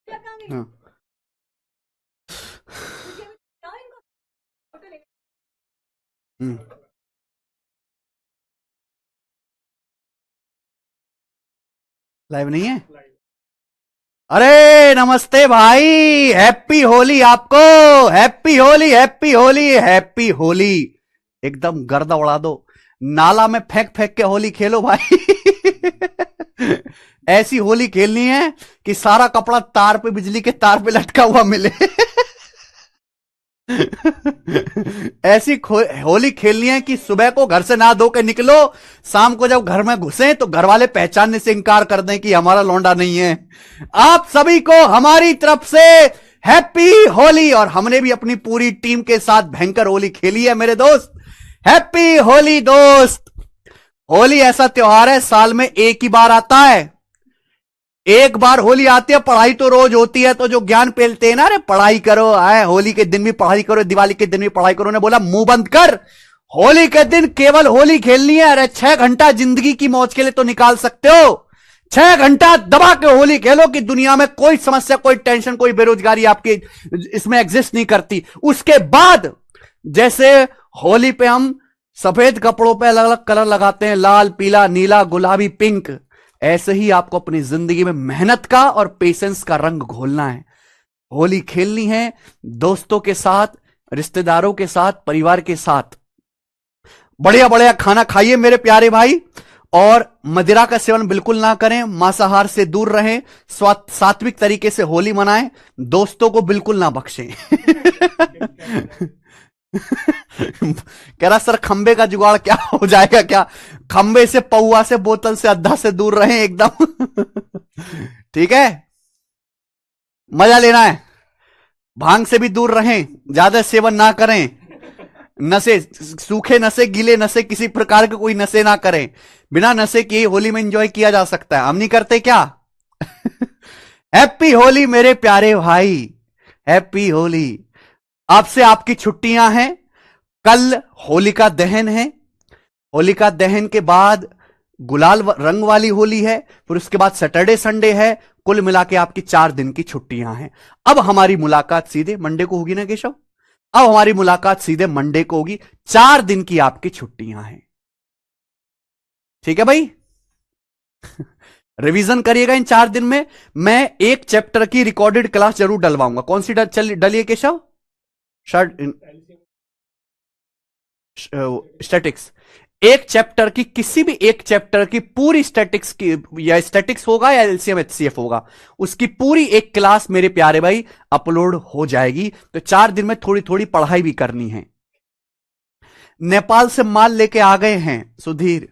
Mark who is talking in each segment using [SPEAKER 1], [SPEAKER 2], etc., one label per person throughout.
[SPEAKER 1] हाँ। हम्म। लाइव नहीं है। अरे नमस्ते भाई। हैप्पी होली आपको। Happy Holi, happy Holi, happy Holi. एकदम गर्दा उड़ा दो। नाला में फेंक फेंक के होली खेलो भाई। ऐसी होली खेलनी है कि सारा कपड़ा तार पे, बिजली के तार पे लटका हुआ मिले। ऐसी होली खेलनी है कि सुबह को घर से नहा धो के निकलो, शाम को जब घर में घुसे तो घर वाले पहचानने से इंकार कर दें कि हमारा लौंडा नहीं है। आप सभी को हमारी तरफ से हैप्पी होली। और हमने भी अपनी पूरी टीम के साथ भयंकर होली खेली है मेरे दोस्त। हैप्पी होली दोस्त। होली ऐसा त्योहार है, साल में एक ही बार आता है। एक बार होली आती है, पढ़ाई तो रोज होती है, तो जो ज्ञान पेलते हैं ना, अरे पढ़ाई करो, आए होली के दिन भी पढ़ाई करो, दिवाली के दिन भी पढ़ाई करो, ने बोला मुंह बंद कर। होली के दिन केवल होली खेलनी है। अरे 6 घंटा जिंदगी की मौज के लिए तो निकाल सकते हो। 6 घंटा दबा के होली खेलो कि दुनिया में कोई समस्या, कोई टेंशन, कोई बेरोजगारी आपकी इसमें एग्जिस्ट नहीं करती। उसके बाद जैसे होली पे हम सफेद कपड़ों पे अलग अलग कलर लगाते हैं, लाल, पीला, नीला, गुलाबी, पिंक, ऐसे ही आपको अपनी जिंदगी में मेहनत का और पेशेंस का रंग घोलना है। होली खेलनी है दोस्तों के साथ, रिश्तेदारों के साथ, परिवार के साथ। बढ़िया बढ़िया खाना खाइए मेरे प्यारे भाई। और मदिरा का सेवन बिल्कुल ना करें, मांसाहार से दूर रहें, सात्विक तरीके से होली मनाएं, दोस्तों को बिल्कुल ना बख्शें। कह रहा सर खंबे का जुगाड़ क्या हो जाएगा क्या? खंबे से, पौआ से, बोतल से, अद्धा से दूर रहें एकदम। ठीक है, मजा लेना है। भांग से भी दूर रहें, ज्यादा सेवन ना करें। नशे, सूखे नशे, गीले नशे, किसी प्रकार के कोई नशे ना करें। बिना नशे किए होली में एंजॉय किया जा सकता है, हम नहीं करते क्या? हैप्पी होली मेरे प्यारे भाई, हैप्पी होली। आपसे आपकी छुट्टियां हैं। कल होलिका दहन है। होलिका दहन के बाद गुलाल रंग वाली होली है, फिर उसके बाद सैटरडे संडे है। कुल मिला के आपकी 4 दिन की छुट्टियां हैं। अब हमारी मुलाकात सीधे मंडे को होगी ना केशव? अब हमारी मुलाकात सीधे मंडे को होगी। 4 दिन की आपकी छुट्टियां हैं। ठीक है भाई? रिवीजन करिएगा इन 4 दिन में। मैं एक चैप्टर की रिकॉर्डेड क्लास जरूर डलवाऊंगा। कौन सी डलिए केशव? स्टैटिक्स। एक चैप्टर की, किसी भी एक चैप्टर की पूरी स्टैटिक्स की, या स्टैटिक्स होगा या एलसीएम एचसीएफ होगा, उसकी पूरी एक क्लास मेरे प्यारे भाई अपलोड हो जाएगी। तो 4 दिन में थोड़ी थोड़ी पढ़ाई भी करनी है। नेपाल से माल लेके आ गए हैं सुधीर।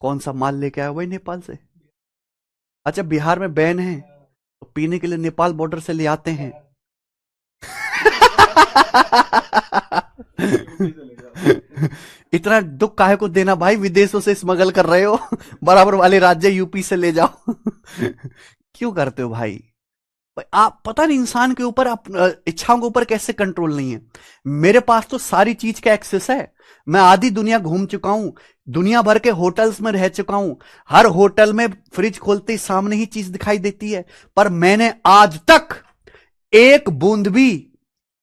[SPEAKER 1] कौन सा माल लेके आया भाई नेपाल से? अच्छा, बिहार में बैन है तो पीने के लिए नेपाल बॉर्डर से ले आते हैं। इतना दुख काहे को देना भाई, विदेशों से स्मगल कर रहे हो। बराबर वाले राज्य यूपी से ले जाओ। क्यों करते हो भाई? आप पता नहीं इंसान के ऊपर, इच्छाओं के ऊपर कैसे कंट्रोल नहीं है। मेरे पास तो सारी चीज का एक्सेस है। मैं आधी दुनिया घूम चुका हूं, दुनिया भर के होटल्स में रह चुका हूं। हर होटल में फ्रिज खोलते ही सामने ही चीज दिखाई देती है, पर मैंने आज तक एक बूंद भी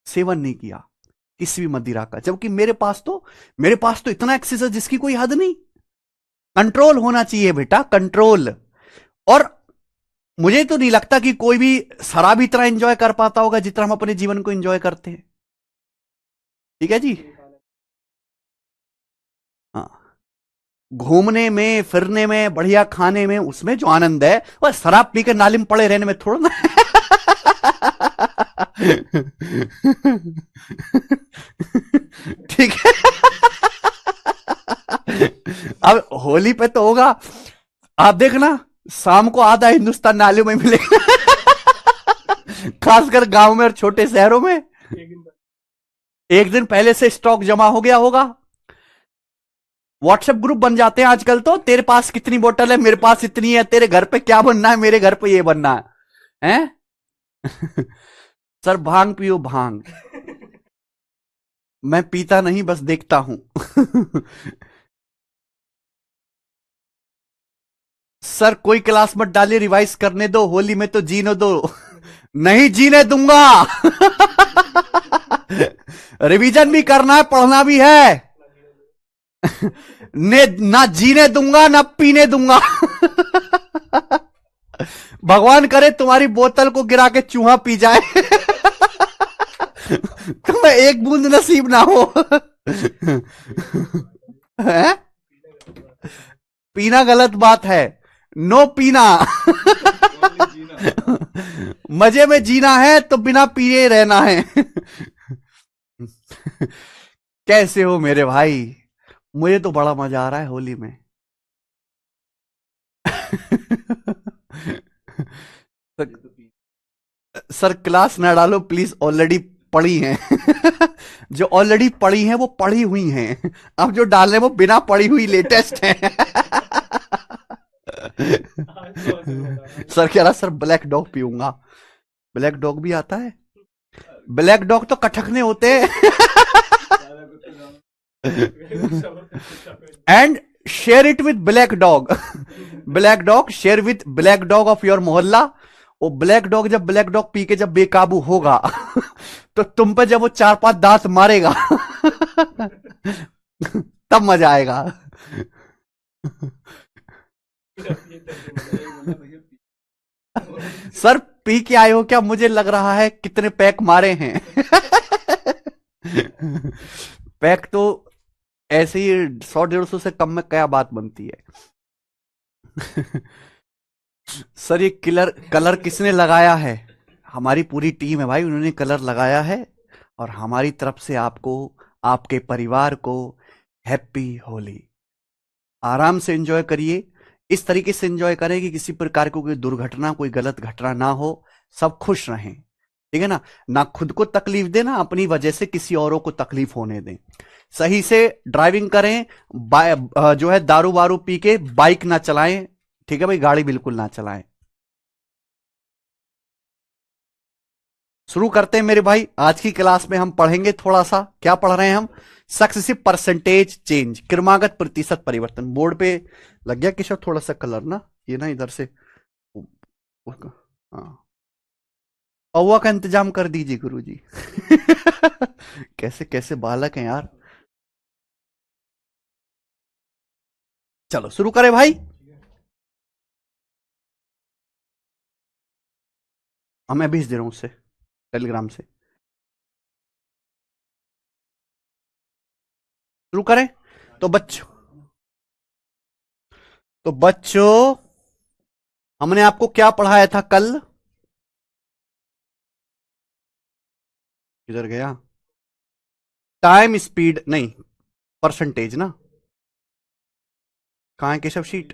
[SPEAKER 1] सेवन नहीं किया किसी भी मदिरा का। जबकि मेरे पास तो इतना एक्सेस है जिसकी कोई हद नहीं। कंट्रोल होना चाहिए बेटा, कंट्रोल। और मुझे तो नहीं लगता कि कोई भी शराब इतना एंजॉय कर पाता होगा जितना हम अपने जीवन को एंजॉय करते हैं। ठीक है जी? हाँ, घूमने में, फिरने में, बढ़िया खाने में, उसमें जो आनंद है वह शराब पीकर नाली में पड़े रहने में थोड़ा ना। ठीक है। अब होली पे तो होगा, आप देखना शाम को आधा हिंदुस्तान नालियों में मिलेगा। खासकर गांव में और छोटे शहरों में। एक दिन पहले से स्टॉक जमा हो गया होगा। व्हाट्सएप ग्रुप बन जाते हैं आजकल तो, तेरे पास कितनी बोतल है, मेरे पास इतनी है, तेरे घर पे क्या बनना है, मेरे घर पे ये बनना है, हैं? सर भांग पियो भांग। मैं पीता नहीं, बस देखता हूं। सर कोई क्लास मत डालिए, रिवाइज करने दो, होली में तो जीने दो। नहीं जीने दूंगा। रिवीजन भी करना है, पढ़ना भी है। ने ना जीने दूंगा ना पीने दूंगा। भगवान करे तुम्हारी बोतल को गिरा के चूहा पी जाए। तुम्हें एक बूंद नसीब ना हो। है? पीना गलत बात है, नो पीना। मजे में जीना है तो बिना पिए रहना है। कैसे हो मेरे भाई? मुझे तो बड़ा मजा आ रहा है होली में। सर क्लास ना डालो प्लीज, ऑलरेडी पढ़ी हैं। जो ऑलरेडी पढ़ी हैं वो पढ़ी हुई हैं, अब जो डाल रहे वो बिना पढ़ी हुई लेटेस्ट हैं। सर कह रहा सर ब्लैक डॉग पीऊंगा। ब्लैक डॉग भी आता है? ब्लैक डॉग तो कटकने होते हैं। And share it with black dog. Black dog share with black dog of your मोहल्ला। वो ब्लैक डॉग जब ब्लैक डॉग पी के जब बेकाबू होगा, तो तुम पे जब वो 4-5 दांत मारेगा, तब मजा आएगा। सर पी के आए हो क्या? मुझे लग रहा है कितने पैक मारे हैं। पैक तो ऐसे ही 100-150 से कम में क्या बात बनती है। सर ये कलर किसने लगाया है? हमारी पूरी टीम है भाई, उन्होंने कलर लगाया है। और हमारी तरफ से आपको, आपके परिवार को हैप्पी होली। आराम से एंजॉय करिए, इस तरीके से एंजॉय करें कि किसी प्रकार की कोई दुर्घटना, कोई गलत घटना ना हो, सब खुश रहें। ठीक है ना? ना खुद को तकलीफ दें, ना अपनी वजह से किसी औरों को तकलीफ होने दें। सही से ड्राइविंग करें, जो है दारू वारू पी के बाइक ना चलाएं। ठीक है भाई, गाड़ी बिल्कुल ना चलाएं। शुरू करते हैं मेरे भाई। आज की क्लास में हम पढ़ेंगे थोड़ा सा, क्या पढ़ रहे हैं हम? सक्सेसिव परसेंटेज चेंज, क्रमागत प्रतिशत परिवर्तन। बोर्ड पे लग गया किशोर थोड़ा सा कलर ना, ये ना इधर से। हाँ, पौवा का इंतजाम कर दीजिए गुरुजी। कैसे कैसे बालक हैं यार। चलो शुरू करें भाई। हाँ मैं भेज दे रहा हूं उससे, टेलीग्राम से। शुरू करें। तो बच्चों हमने आपको क्या पढ़ाया था कल? किधर गया? टाइम स्पीड नहीं, परसेंटेज ना। कहां है केशव शीट?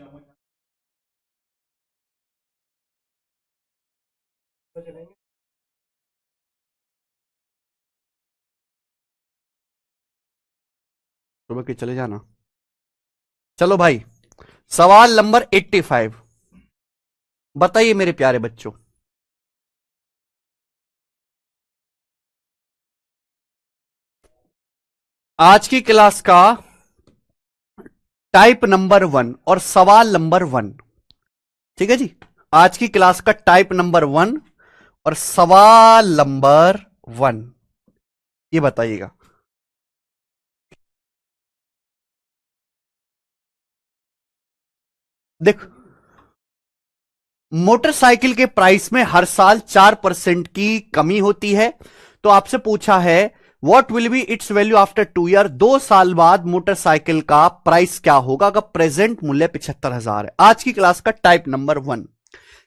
[SPEAKER 1] सुबह के चले जाना। चलो भाई, सवाल नंबर 85 बताइए मेरे प्यारे बच्चों। आज की क्लास का टाइप नंबर 1 और सवाल नंबर 1। ठीक है जी, आज की क्लास का टाइप नंबर 1 और सवाल नंबर 1, ये बताइएगा। देख, मोटरसाइकिल के प्राइस में हर साल 4% की कमी होती है। तो आपसे पूछा है what will be it's value after 2 year, 2 साल बाद मोटरसाइकिल का प्राइस क्या होगा अगर प्रेजेंट मूल्य 75,000 है। आज की क्लास का टाइप नंबर 1।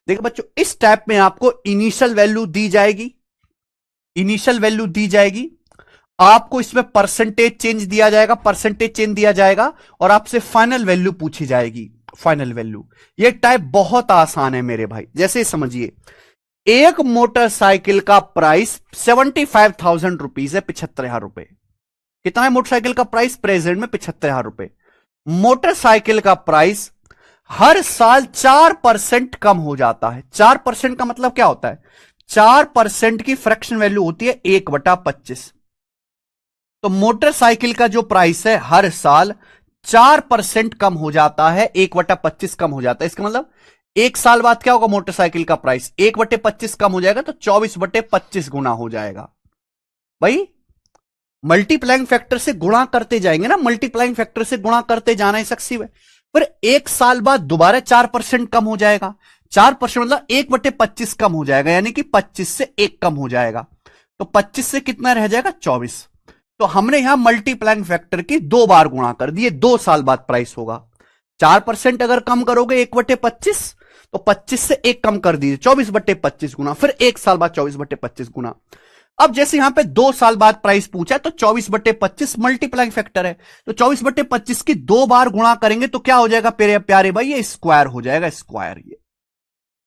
[SPEAKER 1] देखो बच्चों, इस टाइप में आपको इनिशियल वैल्यू दी जाएगी, इनिशियल वैल्यू दी जाएगी, आपको इसमें परसेंटेज चेंज दिया जाएगा, परसेंटेज चेंज दिया जाएगा, और आपसे फाइनल वैल्यू पूछी जाएगी, फाइनल वैल्यू। ये टाइप बहुत आसान है मेरे भाई। जैसे समझिए, एक मोटरसाइकिल का प्राइस 75,000 रुपीज है, 75,000 रुपए। कितना है मोटरसाइकिल का प्राइस प्रेजेंट में? 75,000 रुपए। मोटरसाइकिल का प्राइस हर साल 4% कम हो जाता है। 4% का मतलब क्या होता है? 4% की फ्रैक्शन वैल्यू होती है 1/25। तो मोटरसाइकिल का जो प्राइस है हर साल 4% कम हो जाता है, 1/25 कम हो जाता है। इसका मतलब एक साल बाद क्या होगा मोटरसाइकिल का प्राइस? 1/25 कम हो जाएगा तो 24/25 गुना हो जाएगा। भाई मल्टीप्लाइंग फैक्टर से गुणा करते जाएंगे ना, मल्टीप्लाइंग फैक्टर से गुणा करते जाना है सक्सीव है। फिर एक साल बाद दोबारा 4% कम हो जाएगा। 4% मतलब 1/25 कम हो जाएगा, यानी कि 25 से 1 कम हो जाएगा। तो 25 से कितना रह जाएगा? 24। तो हमने यहां मल्टीप्लाइंग फैक्टर की 2 बार गुणा कर दिए, 2 साल बाद प्राइस होगा। 4% अगर कम करोगे 1/25, तो 25 से 1 कम कर दीजिए, 24/25 गुना, फिर 1 साल बाद 24/25 गुना। अब जैसे यहां पे 2 साल बाद प्राइस पूछा तो 24/25 मल्टीप्लाइंग फैक्टर है, तो 24/25 की 2 बार गुणा करेंगे तो क्या हो जाएगा प्यारे भाई? ये स्क्वायर हो जाएगा, स्क्वायर। ये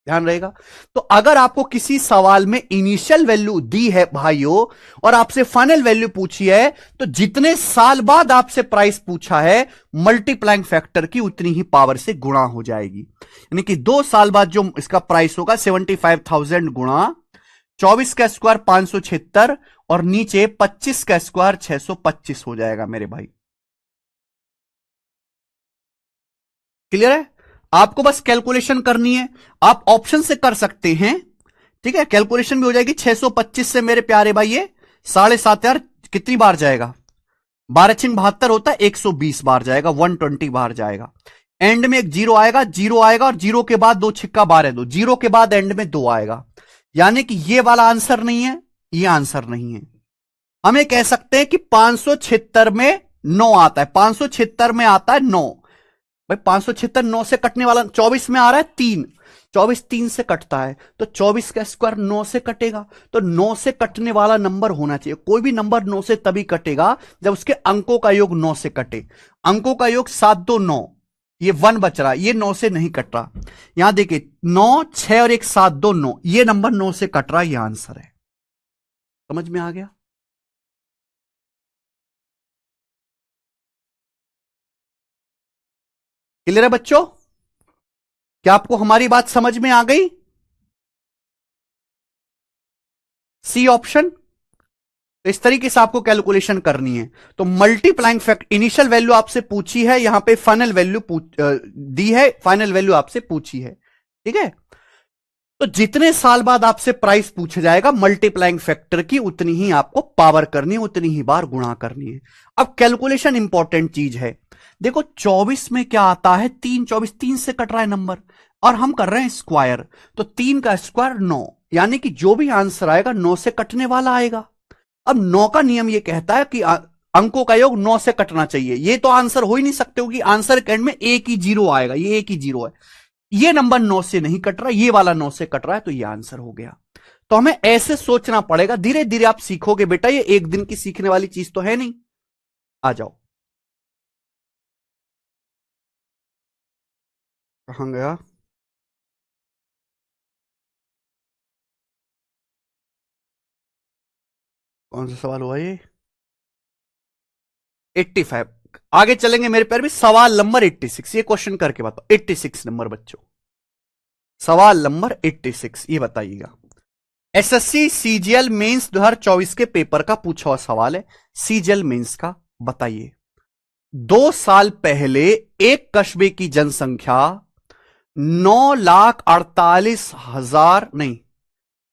[SPEAKER 1] ध्यान रहेगा। तो अगर आपको किसी सवाल में इनिशियल वैल्यू दी है भाइयों और आपसे फाइनल वैल्यू पूछी है, तो जितने साल बाद आपसे प्राइस पूछा है मल्टीप्लाइंग फैक्टर की उतनी ही पावर से गुणा हो जाएगी। यानी कि 2 साल बाद जो इसका प्राइस होगा 75,000 गुणा 24 का स्क्वायर 576 और नीचे 25 का स्क्वायर 625 हो जाएगा मेरे भाई। क्लियर है? आपको बस कैलकुलेशन करनी है, आप ऑप्शन से कर सकते हैं, ठीक है। कैलकुलेशन भी हो जाएगी। 625 से मेरे प्यारे भाई ये 7,500 कितनी बार जाएगा? 12×72 होता है, 120 बार जाएगा, 120 बार जाएगा। एंड में एक जीरो आएगा, जीरो आएगा और जीरो के बाद 2 छिक्का 12 दो, जीरो के बाद एंड में 2 आएगा। यानी कि ये वाला आंसर नहीं है, ये आंसर नहीं है। हम कह सकते हैं कि 576 में 9 आता है, 576 में आता है 9। भाई 576 9 से कटने वाला, 24 में आ रहा है 3, 24 3 से कटता है, तो 24 का स्क्वायर 9 से कटेगा। तो 9 से कटने वाला नंबर होना चाहिए। कोई भी नंबर 9 से तभी कटेगा जब उसके अंकों का योग 9 से कटे। अंकों का योग 7 2 9, ये 1 बच रहा, ये 9 से नहीं कट रहा। यहां देखिए 9 6 और 1 7 2 9, ये नंबर 9 से कट रहा, ये आंसर है। समझ में आ गया? क्लियर है बच्चों? क्या आपको हमारी बात समझ में आ गई? C option. तो इस तरीके से आपको कैलकुलेशन करनी है। तो मल्टीप्लाइंग फैक्टर, इनिशियल वैल्यू आपसे पूछी है, यहां पे फाइनल वैल्यू दी है, फाइनल वैल्यू आपसे पूछी है, ठीक है। तो जितने साल बाद आपसे प्राइस पूछा जाएगा मल्टीप्लाइंग फैक्टर की उतनी ही आपको पावर करनी है, उतनी ही बार गुणा करनी है। अब कैलकुलेशन इंपॉर्टेंट चीज है। देखो 24 में क्या आता है? 3, 24 3 से कट रहा है नंबर और हम कर रहे हैं स्क्वायर, तो 3 का स्क्वायर 9, यानी कि जो भी आंसर आएगा 9 से कटने वाला आएगा। अब 9 का नियम यह कहता है कि अंकों का योग 9 से कटना चाहिए। ये तो आंसर हो ही नहीं सकते, होगी आंसर के एंड में एक ही जीरो आएगा, ये एक ही जीरो है। ये नंबर 9 से नहीं कट रहा, ये वाला 9 से कट रहा है, तो ये आंसर हो गया। तो हमें ऐसे सोचना पड़ेगा, धीरे धीरे आप सीखोगे बेटा, ये एक दिन की सीखने वाली चीज तो है नहीं। आ जाओ। कहां गया? कौन सा सवाल हुआ ये? 85। आगे चलेंगे मेरे पैर भी। सवाल नंबर 86, ये क्वेश्चन करके बताओ। 86 नंबर बच्चों, सवाल नंबर 86, ये बताइएगा। एसएससी सीजीएल मेंस 2024 के पेपर का पूछा हुआ सवाल है, सीजीएल मेंस का। बताइए 2 साल पहले एक कस्बे की जनसंख्या 9,48,000 नहीं,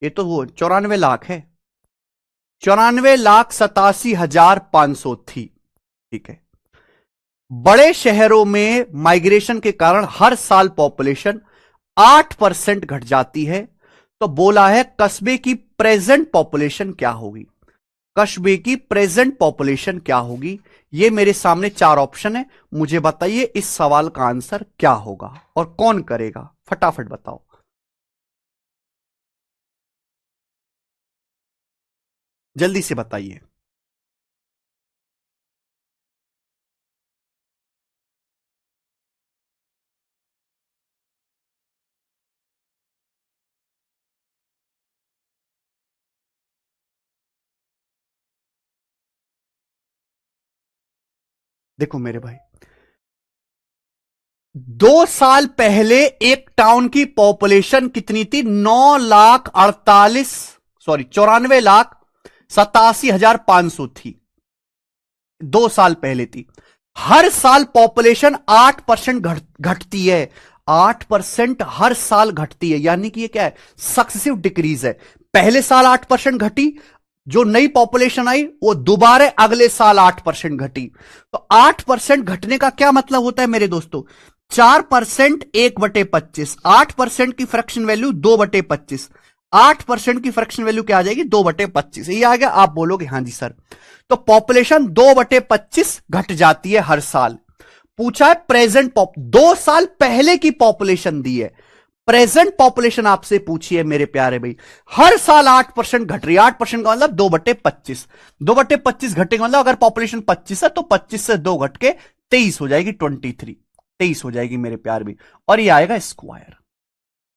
[SPEAKER 1] ये तो वो 94 लाख है, 94,87,500 थी, ठीक है। बड़े शहरों में माइग्रेशन के कारण हर साल पॉपुलेशन 8% घट जाती है, तो बोला है कस्बे की प्रेजेंट पॉपुलेशन क्या होगी? कस्बे की प्रेजेंट पॉपुलेशन क्या होगी? ये मेरे सामने 4 ऑप्शन है, मुझे बताइए इस सवाल का आंसर क्या होगा और कौन करेगा? फटाफट बताओ। जल्दी से बताइए। देखो मेरे भाई, 2 साल पहले एक टाउन की पॉपुलेशन कितनी थी? 9,48,000 सॉरी 94,87,500 थी, 2 साल पहले थी। हर साल पॉपुलेशन 8% घटती है, 8% हर साल घटती है, यानी कि ये क्या है, सक्सेसिव डिक्रीज है। पहले साल 8% घटी, जो नई पॉपुलेशन आई वो दोबारा अगले साल 8% घटी। तो 8% घटने का क्या मतलब होता है मेरे दोस्तों, 4% 1/25, 8% की फ्रैक्शन वैल्यू 2/25, 8% की फ्रैक्शन वैल्यू क्या आ जाएगी, 2/25। ये आ गया, आप बोलोगे हां जी सर। तो पॉपुलेशन 2/25 घट जाती है हर साल। पूछा है प्रेजेंट 2 साल पहले की पॉपुलेशन दी है, प्रेजेंट पॉपुलेशन आपसे पूछी है मेरे प्यारे भाई। हर साल 8% घट रही है, 8% का मतलब 2/25, 2/25 घटेगा मतलब अगर पॉपुलेशन 25 है तो 25 से 2 घट के 23 हो जाएगी, 23 23 हो जाएगी मेरे प्यारे भाई। और ये आएगा स्क्वायर,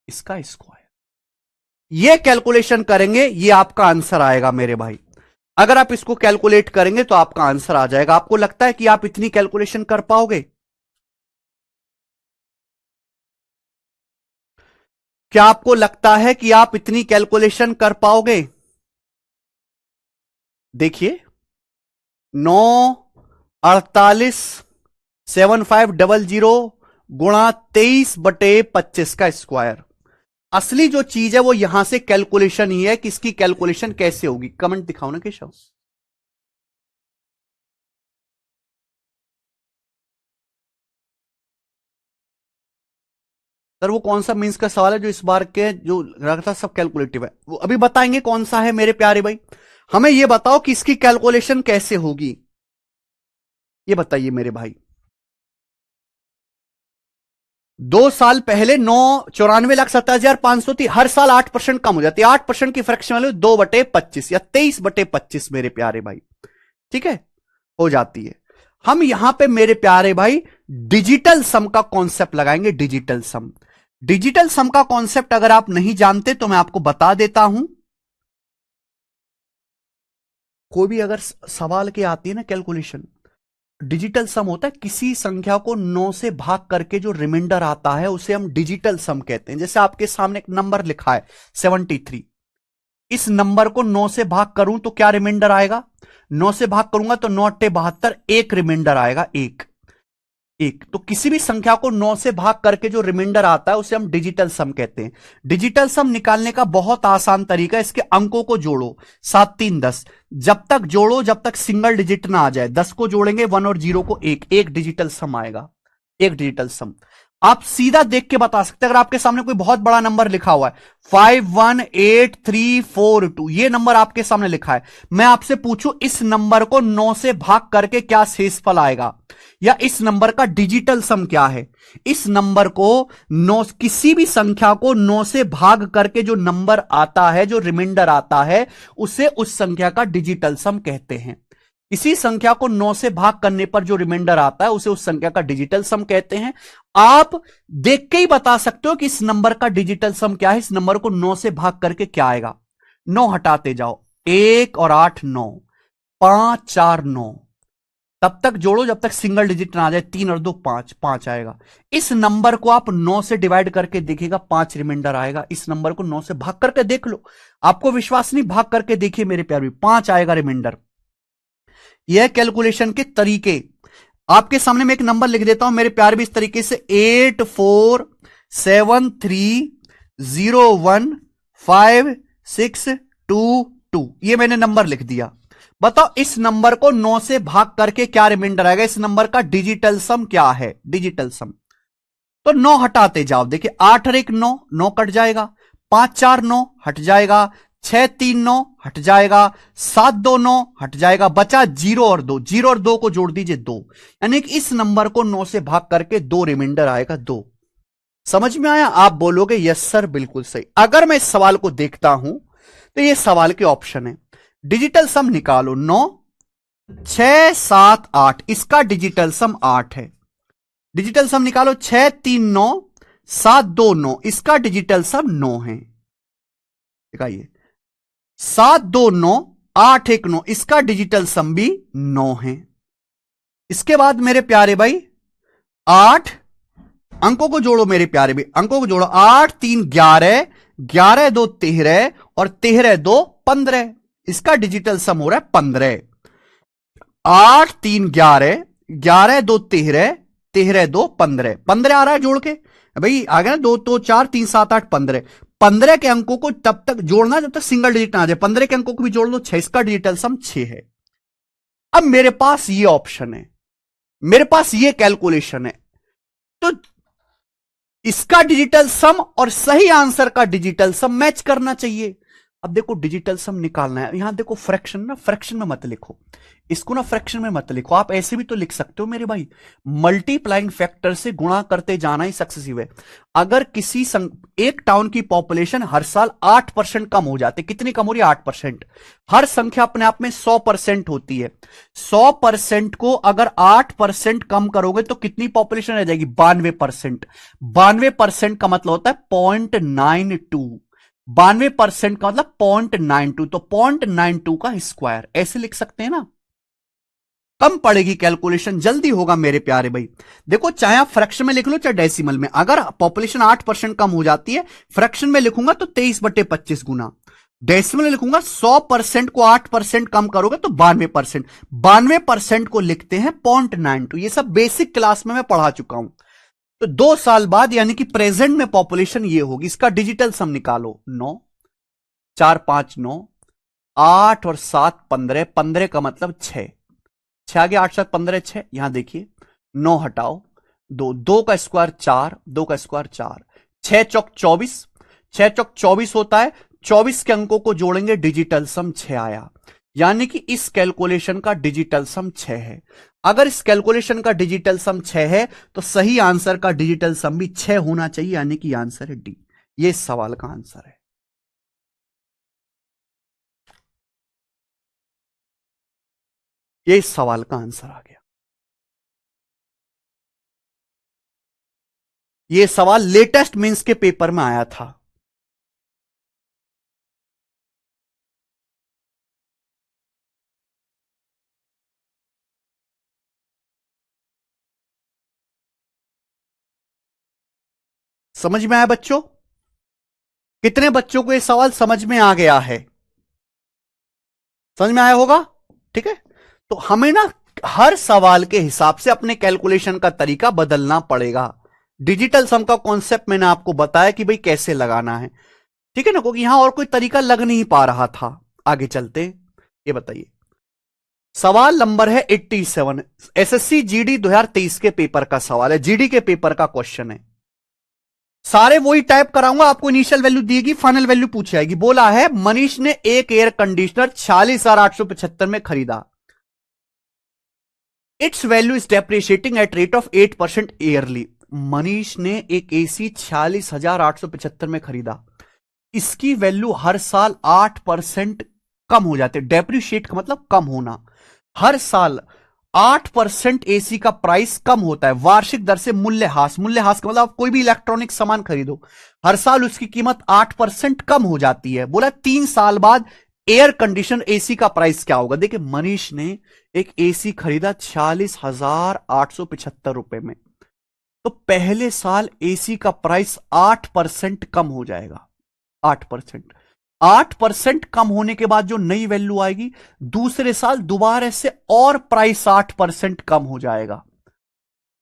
[SPEAKER 1] इसका स्क्वायर। ये कैलकुलेशन करेंगे, ये आपका आंसर आएगा मेरे भाई। अगर आप इसको कैलकुलेट करेंगे तो आपका आंसर आ जाएगा। आपको लगता है कि आप इतनी कैलकुलेशन कर पाओगे? क्या आपको लगता है कि आप इतनी कैलकुलेशन कर पाओगे? देखिए 9 48 7500 गुणा 23/25 का स्क्वायर। असली जो चीज है वो यहां से कैलकुलेशन ही है कि इसकी कैलकुलेशन कैसे होगी। कमेंट दिखाओ ना केशव। सर वो कौन सा मीन्स का सवाल है जो इस बार के जो रखता सब कैलकुलेटिव है, वो अभी बताएंगे कौन सा है मेरे प्यारे भाई। हमें यह बताओ कि इसकी कैलकुलेशन कैसे होगी, ये बताइए मेरे भाई। 2 साल पहले 94,70,500 थी, हर साल 8% कम हो जाती है, 8% की फ्रैक्शन वैल्यू 2/25 या 23/25 मेरे प्यारे भाई, ठीक है, हो जाती है। हम यहां पे मेरे प्यारे भाई डिजिटल सम का कॉन्सेप्ट लगाएंगे। डिजिटल सम, डिजिटल सम का कॉन्सेप्ट अगर आप नहीं जानते तो मैं आपको बता देता हूं। कोई भी अगर सवाल के आती है ना कैलकुलेशन, डिजिटल सम होता है किसी संख्या को 9 से भाग करके जो रिमाइंडर आता है उसे हम डिजिटल सम कहते हैं। जैसे आपके सामने एक नंबर लिखा है 73, इस नंबर को 9 से भाग करूं तो क्या रिमाइंडर आएगा, 9 से भाग करूंगा तो 9×8 = 72, एक रिमाइंडर आएगा, एक एक। तो किसी भी संख्या को 9 से भाग करके जो रिमाइंडर आता है उसे हम डिजिटल सम कहते हैं। डिजिटल सम निकालने का बहुत आसान तरीका है, इसके अंकों को जोड़ो, 7 3 10, जब तक जोड़ो जब तक सिंगल डिजिट ना आ जाए। 10 को जोड़ेंगे 1 और 0 को 1, एक डिजिटल सम आएगा, एक डिजिटल सम। आप सीधा देख के बता सकते हैं। अगर आपके सामने कोई बहुत बड़ा नंबर लिखा हुआ है 518342, ये नंबर आपके सामने लिखा है, मैं आपसे पूछूं इस नंबर को 9 से भाग करके क्या शेषफल आएगा, या इस नंबर का डिजिटल सम क्या है, इस नंबर को 9, किसी भी संख्या को 9 से भाग करके जो नंबर आता है, जो रिमाइंडर आता है, उसे उस संख्या का डिजिटल सम कहते हैं। इसी संख्या को 9 से भाग करने पर जो रिमाइंडर आता है उसे उस संख्या का डिजिटल सम कहते हैं। आप देख के ही बता सकते हो कि इस नंबर का डिजिटल सम क्या है। इस नंबर को 9 से भाग करके क्या आएगा, 9 हटाते जाओ, 1 और 8 9, 5 4 9, तब तक जोड़ो जब तक सिंगल डिजिट ना आ जाए, 3 और 2 5, 5 आएगा। इस नंबर को आप 9 से डिवाइड करके देखिएगा, 5 रिमाइंडर आएगा। इस नंबर को 9 से भाग करके देख लो, आपको विश्वास नहीं, भाग करके देखिए मेरे प्यारे, 5 आएगा रिमाइंडर। यह कैलकुलेशन के तरीके आपके सामने मैं एक नंबर लिख देता हूं मेरे प्यार भी, इस तरीके से 8473015622, ये मैंने नंबर लिख दिया। बताओ इस नंबर को 9 से भाग करके क्या रिमाइंडर आएगा, इस नंबर का डिजिटल सम क्या है, डिजिटल सम। तो 9 हटाते जाओ, देखिए 8 और 1 9, 9 कट जाएगा, 5 4 9 हट जाएगा, 6 3 9 हट जाएगा, 7 2 9 हट जाएगा, बचा 0 और 2, 0 और 2 को जोड़ दीजिए 2, यानी कि इस नंबर को 9 से भाग करके 2 रिमाइंडर आएगा, 2। समझ में आया? आप बोलोगे यस सर बिल्कुल सही। अगर मैं इस सवाल को देखता हूं तो ये सवाल के ऑप्शन है, डिजिटल सम निकालो, 9 6 7 8, इसका डिजिटल सम 8 है। डिजिटल सम निकालो 6 3 9 7 2 9, इसका डिजिटल सम 9 है। दिखाइए 7 2 9 8 1 9, इसका डिजिटल सम भी 9 है। इसके बाद मेरे प्यारे भाई 8 अंकों को जोड़ो, मेरे प्यारे भाई अंकों को जोड़ो, 8 3 11, 11 2 13 और 13 2 15, इसका डिजिटल सम हो रहा है 15। 8 3 11, 11 2 13, 13 2 15, 15 आ रहा है जोड़ के, भाई आ गया ना, 2 2 4 3 7 8 15। 15 के अंकों को तब तक जोड़ना जब तक सिंगल डिजिट ना आ जाए। 15 के अंकों को भी जोड़ लो 6, इसका डिजिटल सम 6 है। अब मेरे पास ये ऑप्शन है, मेरे पास ये कैलकुलेशन है, तो इसका डिजिटल सम और सही आंसर का डिजिटल सम मैच करना चाहिए। अब देखो डिजिटल सम निकालना है, यहां देखो फ्रैक्शन ना, फ्रैक्शन में मत लिखो इसको ना, फ्रैक्शन में मत लिखो, आप ऐसे भी तो लिख सकते हो मेरे भाई, मल्टीप्लाइंग फैक्टर से गुणा करते जाना ही सक्सेसिव है। अगर किसी एक टाउन की पॉपुलेशन हर साल 8% कम हो जाती, कितनी कम हो रही है? 8%। हर संख्या अपने आप में 100% होती है। 100% को अगर 8% कम करोगे तो कितनी पॉपुलेशन रह जाएगी? 92%। 92% का मतलब होता है 0.92। 92% का मतलब 0.92, तो 0.92 का स्क्वायर, ऐसे लिख सकते हैं ना। कम पड़ेगी कैलकुलेशन, जल्दी होगा मेरे प्यारे भाई। देखो चाहे आप फ्रैक्शन में लिख लो चाहे डेसिमल में, अगर पॉपुलेशन 8% कम हो जाती है, फ्रैक्शन में लिखूंगा तो 23/25 गुना, डेसिमल में लिखूंगा 100% को 8% कम करोगे तो 92%। 92% को लिखते हैं 0.92। ये सब बेसिक क्लास में मैं पढ़ा चुका हूं। तो 2 साल बाद यानी कि प्रेजेंट में पॉपुलेशन ये होगी, इसका डिजिटल सम निकालो। 9 4 5 9, 8 और 7 15, 15 का मतलब 6, 6 आगे 8 7 15 6, यहां देखिए 9 हटाओ 2, 2 का स्क्वायर 4, 2 का स्क्वायर 4, 6 चौक 24, 6 चौक 24 होता है, 24 के अंकों को जोड़ेंगे डिजिटल सम 6 आया, यानी कि इस कैलकुलेशन का डिजिटल सम 6 है। अगर इस कैलकुलेशन का डिजिटल सम 6 है तो सही आंसर का डिजिटल सम भी 6 होना चाहिए, यानी कि आंसर है डी। ये इस सवाल का आंसर है। ये इस सवाल का आंसर आ गया। ये सवाल लेटेस्ट मेंस के पेपर में आया था। समझ में आया बच्चों? कितने बच्चों को यह सवाल समझ में आ गया है? समझ में आया होगा, ठीक है। तो हमें ना हर सवाल के हिसाब से अपने कैलकुलेशन का तरीका बदलना पड़ेगा। डिजिटल सम का कॉन्सेप्ट मैंने आपको बताया कि भाई कैसे लगाना है, ठीक है ना, क्योंकि यहां और कोई तरीका लग नहीं पा रहा था। आगे चलते, ये बताइए सवाल नंबर है 87, एसएससी जीडी 2023 के पेपर का सवाल है, जीडी के पेपर का क्वेश्चन है। सारे वही टाइप कराऊंगा, आपको इनिशियल वैल्यू दिएगी, फाइनल वैल्यू पूछी जाएगी। बोला है मनीष ने एक एयर कंडीशनर 46,875 में खरीदा, it's value is depreciating at rate of 8% yearly. Manish ने एक एसी 46,875 में खरीदा, इसकी वैल्यू हर साल 8% कम हो जाती है। डेप्रिशिएट का मतलब कम होना, हर साल 8% एसी का प्राइस कम होता है वार्षिक दर से। मूल्यह्रास, मूल्यह्रास का मतलब आप कोई भी इलेक्ट्रॉनिक सामान खरीदो, हर साल उसकी कीमत 8% कम हो जाती है। बोला 3 साल बाद एयर कंडीशन एसी का प्राइस क्या होगा? देखिए मनीष ने एक एसी खरीदा 46,875 रुपए में, तो पहले साल एसी का प्राइस 8% कम हो जाएगा। 8%, 8% कम होने के बाद जो नई वैल्यू आएगी, दूसरे साल दोबारा से और प्राइस 8% कम हो जाएगा।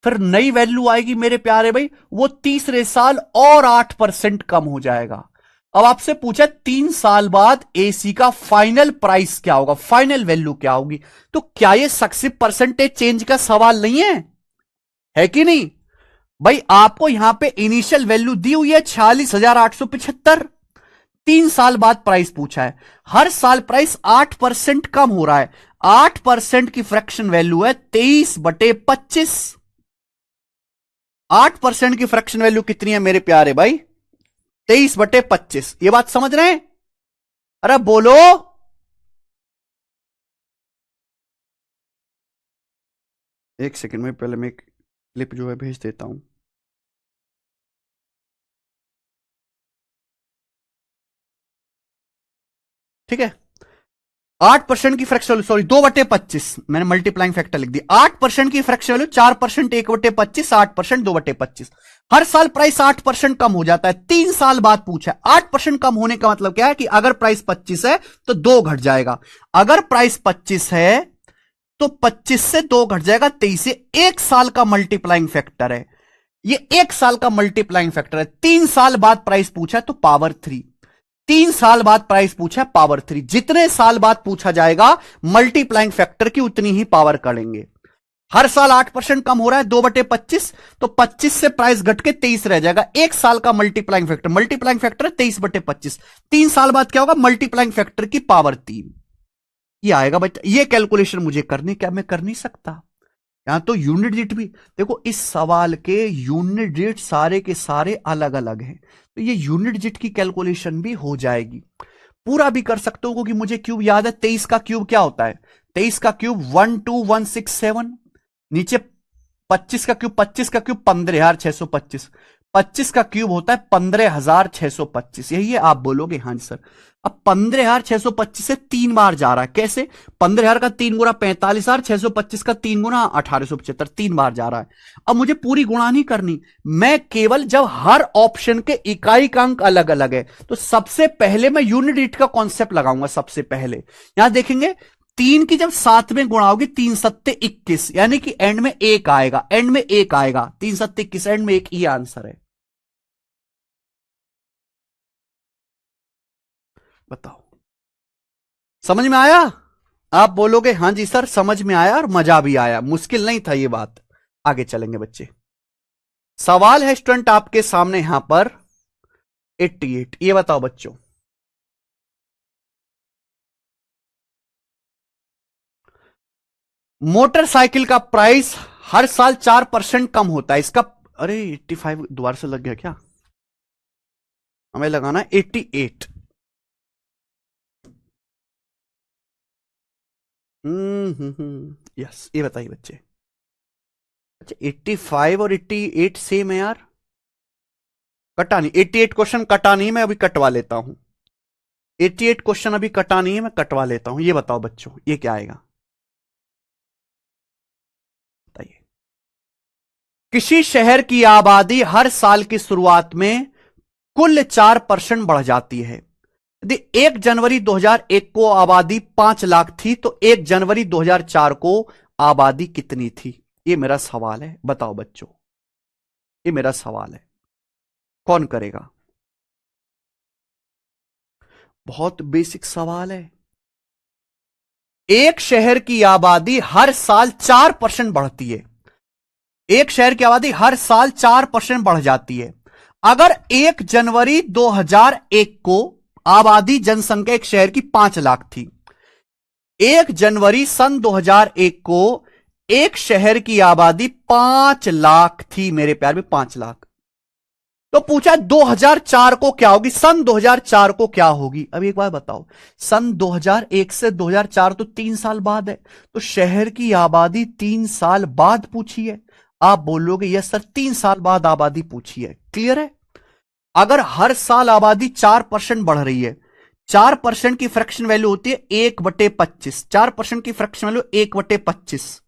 [SPEAKER 1] फिर नई वैल्यू आएगी मेरे प्यारे भाई, वो तीसरे साल और 8% कम हो जाएगा। अब आपसे पूछा 3 साल बाद एसी का फाइनल प्राइस क्या होगा, फाइनल वैल्यू क्या होगी? तो क्या ये सक्सेसिव परसेंटेज चेंज का सवाल नहीं है कि नहीं भाई? आपको यहां पे इनिशियल वैल्यू दी हुई है 46,875, 3 साल बाद प्राइस पूछा है, हर साल प्राइस 8% कम हो रहा है। 8% की फ्रैक्शन वैल्यू है 23/25। 8% की फ्रैक्शन वैल्यू कितनी है मेरे प्यारे भाई? 23/25। ये बात समझ रहे हैं? अरे बोलो। एक सेकंड में, पहले मैं क्लिप जो है भेज देता हूं। ठीक है, 8% की फ्रैक्शन वैल्यू, सॉरी 2/25, मैंने मल्टीप्लाइंग फैक्टर लिख दिया। 8% की फ्रैक्शन वैल्यू 4% 1/25, 8% 2/25। हर साल प्राइस 8% कम हो जाता है। 3 साल बाद पूछा है, 8% कम होने का मतलब क्या है कि अगर प्राइस 25 है तो 2 घट जाएगा, अगर प्राइस 25 है तो 25 से 2 घट जाएगा, 23 से 1 साल का मल्टीप्लाइंग फैक्टर है। ये 1 साल का मल्टीप्लाइंग फैक्टर है। 3 साल बाद प्राइस पूछा तो पावर 3, 3 साल बाद प्राइस पूछा पावर 3। जितने साल बाद पूछा जाएगा मल्टीप्लाइंग फैक्टर की उतनी ही पावर करेंगे। हर साल 8% कम हो रहा है 2/25, तो 25 से प्राइस घट के 23 रह जाएगा। 1 साल का मल्टीप्लाइंग फैक्टर है 23/25। 3 साल बाद क्या होगा, मल्टीप्लाइंग फैक्टर की पावर 3 ये आएगा बच्चा। ये कैलकुलेशन मुझे करनी, क्या मैं कर नहीं सकता? यहां तो यूनिट डिजिट भी देखो, इस सवाल के यूनिट डिजिट सारे के सारे अलग अलग हैं, तो ये यूनिट डिजिट की कैलकुलेशन भी हो जाएगी। पूरा भी कर सकते हो क्योंकि मुझे क्यूब याद है। 23 का क्यूब क्या होता है? 23 का क्यूब 12167, नीचे 25 का क्यूब 15,625, 25 का क्यूब होता है 15,625। यही है, आप बोलोगे हाँ जी सर। अब 15,625 से 3 बार जा रहा है, कैसे? 15,000 का 3 गुना 45,625 का 3 गुना 1,875, 3 बार जा रहा है। अब मुझे पूरी गुणा नहीं करनी, मैं केवल जब हर ऑप्शन के इकाई का अंक अलग अलग है तो सबसे पहले मैं यूनिट डिजिट का कॉन्सेप्ट लगाऊंगा। सबसे पहले यहां देखेंगे 3 की जब 7 में गुणा होगी 3 सत्ते 21, यानी कि एंड में 1 आएगा, एंड में 1 आएगा, 3 सत्ते 21, एंड में 1 ही आंसर है। बताओ समझ में आया? आप बोलोगे हाँ जी सर समझ में आया और मजा भी आया, मुश्किल नहीं था ये बात। आगे चलेंगे बच्चे। सवाल है स्टूडेंट आपके सामने यहां पर 88, ये बताओ बच्चों, मोटरसाइकिल का प्राइस हर साल 4% कम होता है, इसका अरे 85 दोबारा से लग गया क्या? हमें लगाना है 88। यस, ये बताइए बच्चे। अच्छा 85 और 88 सेम है यार, कटा नहीं। 88 क्वेश्चन कटा नहीं, मैं अभी कटवा लेता हूं। 88 क्वेश्चन अभी कटा नहीं है, मैं कटवा लेता हूं। ये बताओ बच्चों ये क्या आएगा, बताइए। किसी शहर की आबादी हर साल की शुरुआत में कुल 4% बढ़ जाती है। यदि 1 जनवरी 2001 को आबादी 5 लाख थी तो 1 जनवरी 2004 को आबादी कितनी थी? ये मेरा सवाल है, बताओ बच्चों, ये मेरा सवाल है, कौन करेगा? बहुत बेसिक सवाल है। एक शहर की आबादी हर साल 4% बढ़ती है, एक शहर की आबादी हर साल 4% बढ़ जाती है। अगर 1 जनवरी 2001 को आबादी जनसंख्या एक शहर की 5 लाख थी, 1 जनवरी सन 2001 को एक शहर की आबादी 5 लाख थी मेरे प्यार में, 5 लाख। तो पूछा 2004 को क्या होगी, सन 2004 को क्या होगी? अब एक बार बताओ, सन 2001 से 2004 तो 3 साल बाद है, तो शहर की आबादी 3 साल बाद पूछी है। आप बोलोगे यस सर 3 साल बाद आबादी पूछी है, क्लियर है? अगर हर साल आबादी 4% बढ़ रही है, 4% की फ्रैक्शन वैल्यू होती है 1/25, 4% की फ्रैक्शन वैल्यू 1/25,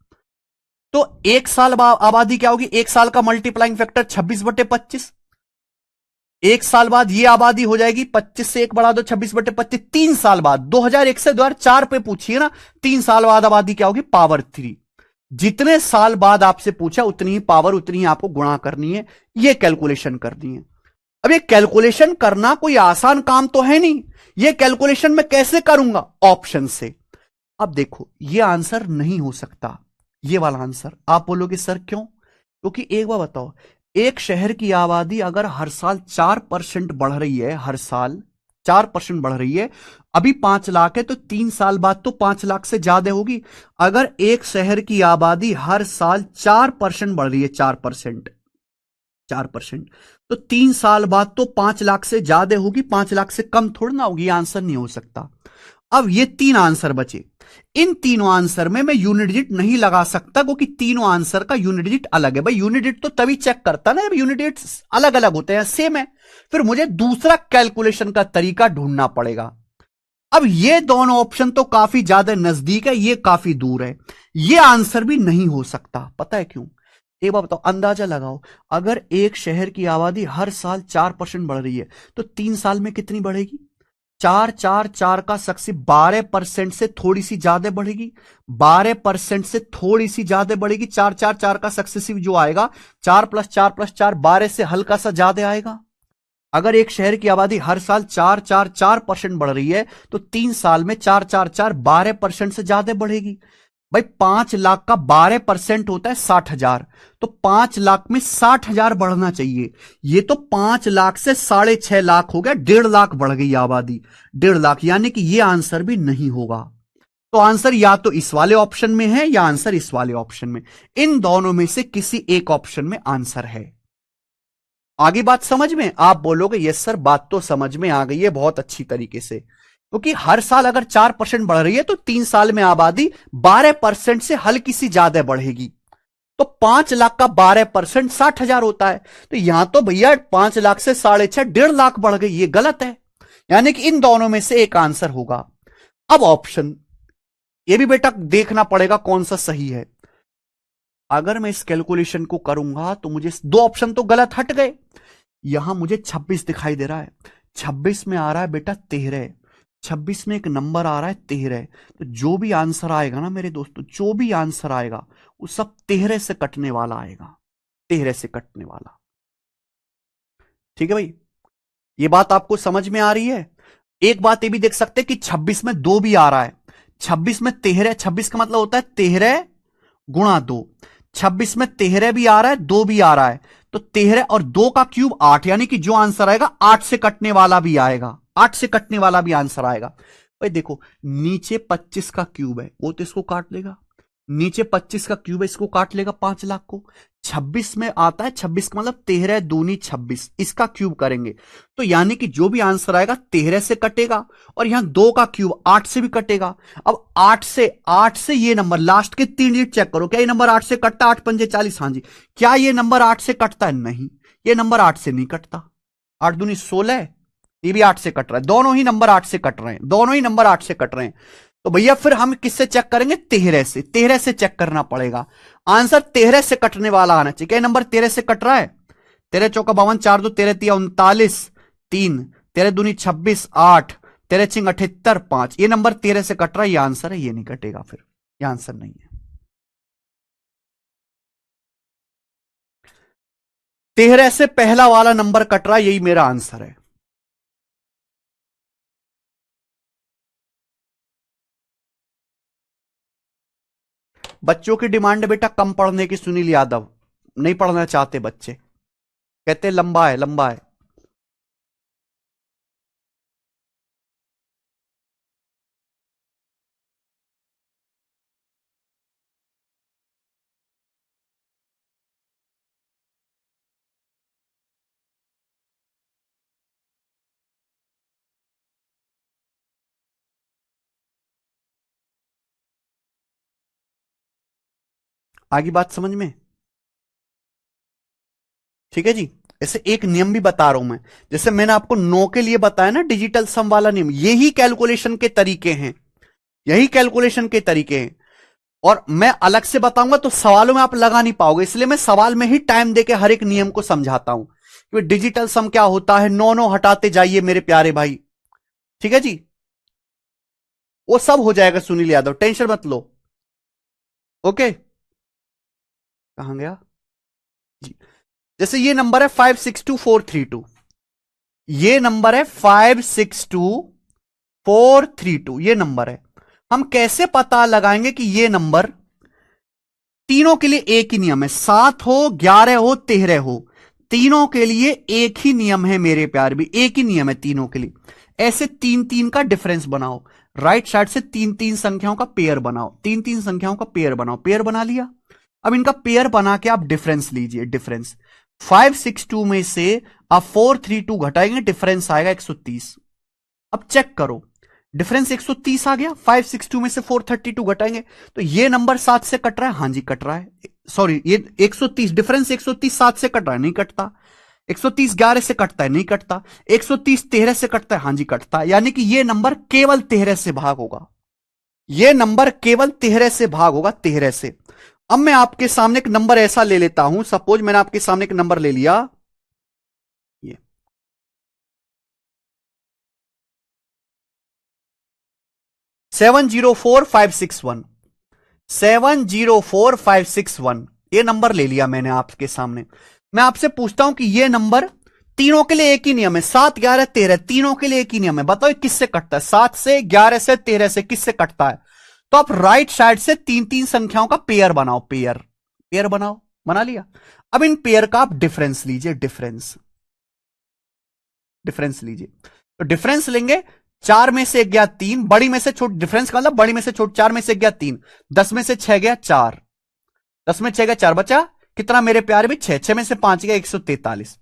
[SPEAKER 1] तो 1 साल आबादी क्या होगी? 1 साल का मल्टीप्लाइंग फैक्टर 26/25। 1 साल बाद ये आबादी हो जाएगी 25 से 1 बढ़ा दो 26/25। 3 साल बाद 2001 से 2004 पे पूछिए ना, 3 साल बाद आबादी क्या होगी? पावर 3। जितने साल बाद आपसे पूछा उतनी ही पावर, उतनी ही आपको गुणा करनी है, ये कैलकुलेशन करनी है। अब ये कैलकुलेशन करना कोई आसान काम तो है नहीं, ये कैलकुलेशन मैं कैसे करूंगा? ऑप्शन से। अब देखो ये आंसर नहीं हो सकता, ये वाला आंसर। आप बोलोगे सर क्यों? क्योंकि एक बार बताओ, एक शहर की आबादी अगर हर साल 4% बढ़ रही है, हर साल 4% बढ़ रही है, अभी 5 लाख है, तो 3 साल बाद तो 5 लाख से ज्यादा होगी। अगर एक शहर की आबादी हर साल 4% बढ़ रही है, 4%, 4%, तो 3 साल बाद तो 5 लाख से ज्यादा होगी, 5 लाख से कम थोड़ा ना होगी। आंसर नहीं हो सकता। अब ये 3 आंसर बचे, इन तीनों आंसर में मैं यूनिट डिजिट नहीं लगा सकता क्योंकि तीनों आंसर का यूनिट डिजिट अलग है। भाई यूनिट डिजिट तो तभी चेक करता ना जब यूनिट डिजिट अलग अलग होते हैं, सेम है, फिर मुझे दूसरा कैलकुलेशन का तरीका ढूंढना पड़ेगा। अब ये दोनों ऑप्शन तो काफी ज्यादा नजदीक है, ये काफी दूर है, ये आंसर भी नहीं हो सकता। पता है क्यों? एक बात बताओ, अंदाजा लगाओ, अगर एक शहर की आबादी हर साल 4% बढ़ रही है तो 3 साल में कितनी बढ़ेगी? चार चार चार का सक्सेसिव 12% से थोड़ी सी ज्यादा बढ़ेगी, 12% से थोड़ी सी ज्यादा बढ़ेगी। चार चार चार का सक्सेसिव जो आएगा, 4+4+4 12 से हल्का सा ज्यादा आएगा। अगर एक शहर की आबादी हर साल 4-4-4% बढ़ रही है तो 3 साल में 4-4-4 12% से ज्यादा बढ़ेगी। भाई 5 लाख का 12% होता है 60,000, तो 5 लाख में 60,000 बढ़ना चाहिए। ये तो 5 लाख से 6.5 लाख हो गया, 1.5 लाख बढ़ गई आबादी, 1.5 लाख, यानी कि ये आंसर भी नहीं होगा। तो आंसर या तो इस वाले ऑप्शन में है या आंसर इस वाले ऑप्शन में, इन दोनों में से किसी एक ऑप्शन में आंसर है। आगे बात समझ में? आप बोलोगे यस सर बात तो समझ में आ गई है बहुत अच्छी तरीके से, क्योंकि हर साल अगर 4% बढ़ रही है तो 3 साल में आबादी 12% से हल्की सी ज्यादा बढ़ेगी। तो 5 लाख का 12% 60,000 होता है, तो यहां तो भैया 5 लाख से 6.5 1.5 लाख बढ़ गई, ये गलत है। यानी कि इन दोनों में से एक आंसर होगा। अब ऑप्शन ये भी बेटा देखना पड़ेगा कौन सा सही है। अगर मैं इस कैलकुलेशन को करूंगा तो मुझे 2 ऑप्शन तो गलत हट गए। यहां मुझे 26 दिखाई दे रहा है, 26 में आ रहा है बेटा 13, 26 में एक नंबर आ रहा है 13। तो जो भी आंसर आएगा ना मेरे दोस्तों, जो भी आंसर आएगा वो सब 13 से कटने वाला आएगा, 13 से कटने वाला। ठीक है भाई, ये बात आपको समझ में आ रही है? एक बात ये भी देख सकते हैं कि 26 में 2 भी आ रहा है, 26 में 13, 26 का मतलब होता है 13 गुणा 2, 26 में 13 भी आ रहा है 2 भी आ रहा है, तो 13 और 2 का क्यूब 8, यानी कि जो आंसर आएगा 8 से कटने वाला भी आएगा, 8 से कटने वाला भी आंसर आएगा। भाई देखो नीचे 25 का क्यूब है, वो तो इसको काट लेगा, नीचे 25 का क्यूब है, इसको काट लेगा 5 लाख को। 26 में आता है, 26 का मतलब 13 दूनी 26, इसका क्यूब करेंगे तो यानी कि जो भी आंसर आएगा 13 से कटेगा, और यहां 2 का क्यूब 8 से भी कटेगा। अब 8 से ये नंबर लास्ट के 3 डिजिट चेक करो, क्या ये नंबर 8 से कटता? 8 पंजे 40, हाँ जी। क्या ये नंबर 8 से कटता है? नहीं, ये नंबर 8 से नहीं कटता। 8 दूनी 16, ये भी 8 से कट रहा है, दोनों ही नंबर 8 से कट रहे हैं, दोनों ही नंबर 8 से कट रहे हैं। तो भैया फिर हम किससे चेक करेंगे? 13 से, 13 से चेक करना पड़ेगा। आंसर 13 से कटने वाला आना चाहिए। क्या नंबर 13 से कट रहा है? 13 चौका 52, 4 2 13 तिया 39, 3 13 दूनी 26, 8 13 छिंग 78, 5, ये नंबर 13 से कट रहा है, ये आंसर है, ये नहीं कटेगा, फिर ये आंसर नहीं है। 13 से पहला वाला नंबर कट रहा है, यही मेरा आंसर है। बच्चों की डिमांड है बेटा कम पढ़ने की, सुनील यादव नहीं पढ़ना चाहते बच्चे, कहते लंबा है लंबा है। आगे बात समझ में? ठीक है जी। ऐसे एक नियम भी बता रहा हूं मैं, जैसे मैंने आपको 9 के लिए बताया ना डिजिटल सम वाला नियम, यही कैलकुलेशन के तरीके हैं, यही कैलकुलेशन के तरीके हैं। और मैं अलग से बताऊंगा तो सवालों में आप लगा नहीं पाओगे, इसलिए मैं सवाल में ही टाइम देके हर एक नियम को समझाता हूं कि डिजिटल सम क्या होता है, 9 9 हटाते जाइए मेरे प्यारे भाई। ठीक है जी, वो सब हो जाएगा सुनील यादव, टेंशन मत लो। ओके, कहां गया जी? जैसे ये नंबर है 562432, ये नंबर है 562432, ये नंबर है। हम कैसे पता लगाएंगे कि ये नंबर, तीनों के लिए एक ही नियम है, 7 हो 11 हो 13 हो, तीनों के लिए एक ही नियम है मेरे प्यार भी, एक ही नियम है तीनों के लिए। ऐसे 3 3 का डिफरेंस बनाओ, राइट साइड से 3 3 संख्याओं का पेयर बनाओ, 3 3 संख्याओं का पेयर बनाओ, पेयर बना लिया। अब इनका पेयर बना के आप डिफरेंस लीजिए, डिफरेंस 562 में से आप 432 घटाएंगे, डिफरेंस आएगा 130। अब चेक करो, डिफरेंस 130 आ गया, 562 में से 432 घटाएंगे तो ये नंबर 7 से कट रहा है, हाँ जी कट रहा है। सॉरी, ये 130, डिफरेंस 130 7 से कट रहा है, नहीं कटता। 130 11 से कटता है, नहीं कटता। 130 13 से कटता है, हाँ जी कटता है। यानी कि ये नंबर केवल 13 से भाग होगा, ये नंबर केवल 13 से भाग होगा, 13 से। अब मैं आपके सामने एक नंबर ऐसा ले लेता हूं, सपोज मैंने आपके सामने एक नंबर ले लिया, ये 704561, 704561 ये नंबर ले लिया मैंने आपके सामने। मैं आपसे पूछता हूं कि ये नंबर तीनों के लिए एक ही नियम है, 7, 11, 13 तीनों के लिए एक ही नियम है। बताओ किससे कटता है? 7 से, 11 से, 13 से किससे कटता है? तो आप राइट साइड से तीन तीन संख्याओं का पेयर बनाओ, पेयर पेयर बनाओ। बना लिया। अब इन पेयर का आप डिफरेंस लीजिए, डिफरेंस लीजिए। तो डिफरेंस लेंगे, 4 में से 1 गया 3, बड़ी में से छोटी, डिफरेंस का मतलब बड़ी में से छोटी, 4 में से 1 गया 3, 10 में से 6 गया 4, 10 में 6 गया 4, बचा कितना मेरे प्यारे भी? 6, 6 में से 5 गया 143।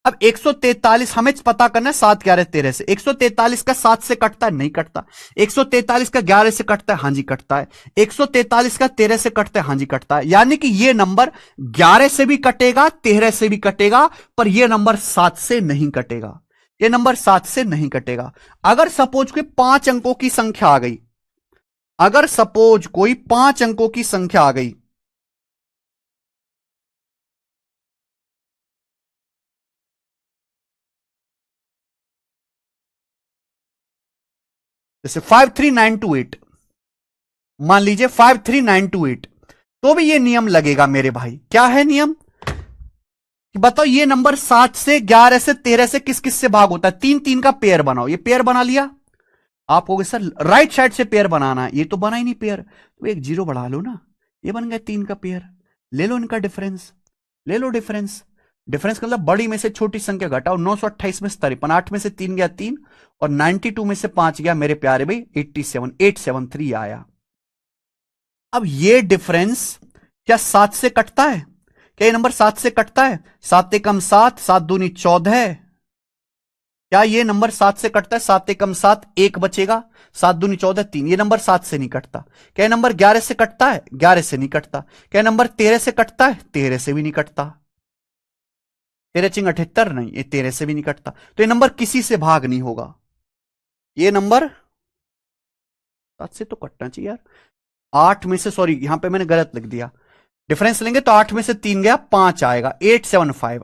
[SPEAKER 1] अब 143 हमें पता करना है 7, 11, 13 से। 143 का 7 से कटता है? नहीं कटता। 143 का 11 से कटता है? हां जी कटता है। 143 का 13 से कटता है? हां जी कटता है। यानी कि यह नंबर 11 से भी कटेगा, 13 से भी कटेगा, पर यह नंबर 7 से नहीं कटेगा। यह नंबर 7 से नहीं कटेगा। अगर सपोज कोई 5 अंकों की संख्या आ गई, अगर सपोज कोई 5 अंकों की संख्या आ गई, जैसे 53928, मान लीजिए 53928, तो भी ये नियम लगेगा मेरे भाई। क्या है नियम? बताओ ये नंबर 7 से, 11 से, 13 से किस किस से भाग होता है? 3 3 का पेयर बनाओ। ये पेयर बना लिया। आप कहोगे सर राइट साइड से पेयर बनाना है, ये तो बना ही नहीं पेयर, तो एक 0 बढ़ा लो ना, ये बन गया 3 का पेयर। ले लो इनका डिफरेंस, ले लो डिफरेंस। डिफरेंस का मतलब बड़ी में से छोटी संख्या घटाओ। 928 में से 53, 8 में से 3 गया 3, और 92 में से 5 गया मेरे प्यारे भाई 87, 873 आया। अब ये डिफरेंस क्या 7 से कटता है? क्या ये नंबर 7 से कटता है? 7 एकम 7, 7 दूनी 14। क्या ये नंबर 7 से कटता है? 7 एकम 7, 1 बचेगा, 7 दूनी 14, 3। ये नंबर 7 से नहीं कटता। क्या ये नंबर 11 से कटता है? 11 से नहीं कटता। क्या ये नंबर 13 से कटता है? 13 से भी नहीं कटता। 13 चिंग 78, नहीं, ये 13 से भी नहीं कटता। तो ये नंबर किसी से भाग नहीं होगा। ये नंबर 7 से तो कटना चाहिए यार। 8 में से, सॉरी यहां पे मैंने गलत लिख दिया। डिफरेंस लेंगे तो 8 में से 3 गया 5 आएगा, 875।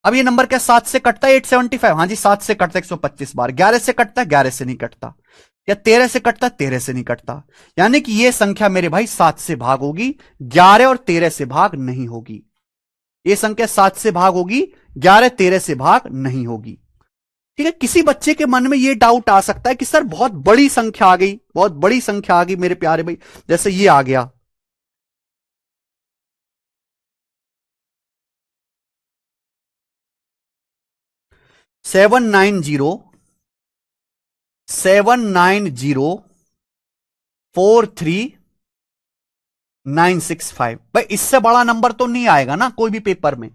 [SPEAKER 1] अब ये नंबर क्या 7 से कटता है? 875। हां जी 7 से कटता है 125 बार। 11 से कटता है? 11 से नहीं कटता। या 13 से कटता है? 13 से नहीं कटता। यानी कि ये संख्या मेरे भाई 7 से भाग होगी, 11 और 13 से भाग नहीं होगी। ये संख्या 7 से भाग होगी, 11, 13 से भाग नहीं होगी। ठीक है। किसी बच्चे के मन में यह डाउट आ सकता है कि सर बहुत बड़ी संख्या आ गई, बहुत बड़ी संख्या आ गई मेरे प्यारे भाई, जैसे ये आ गया, सेवन नाइन जीरो 43965। भाई इससे बड़ा नंबर तो नहीं आएगा ना कोई भी पेपर में।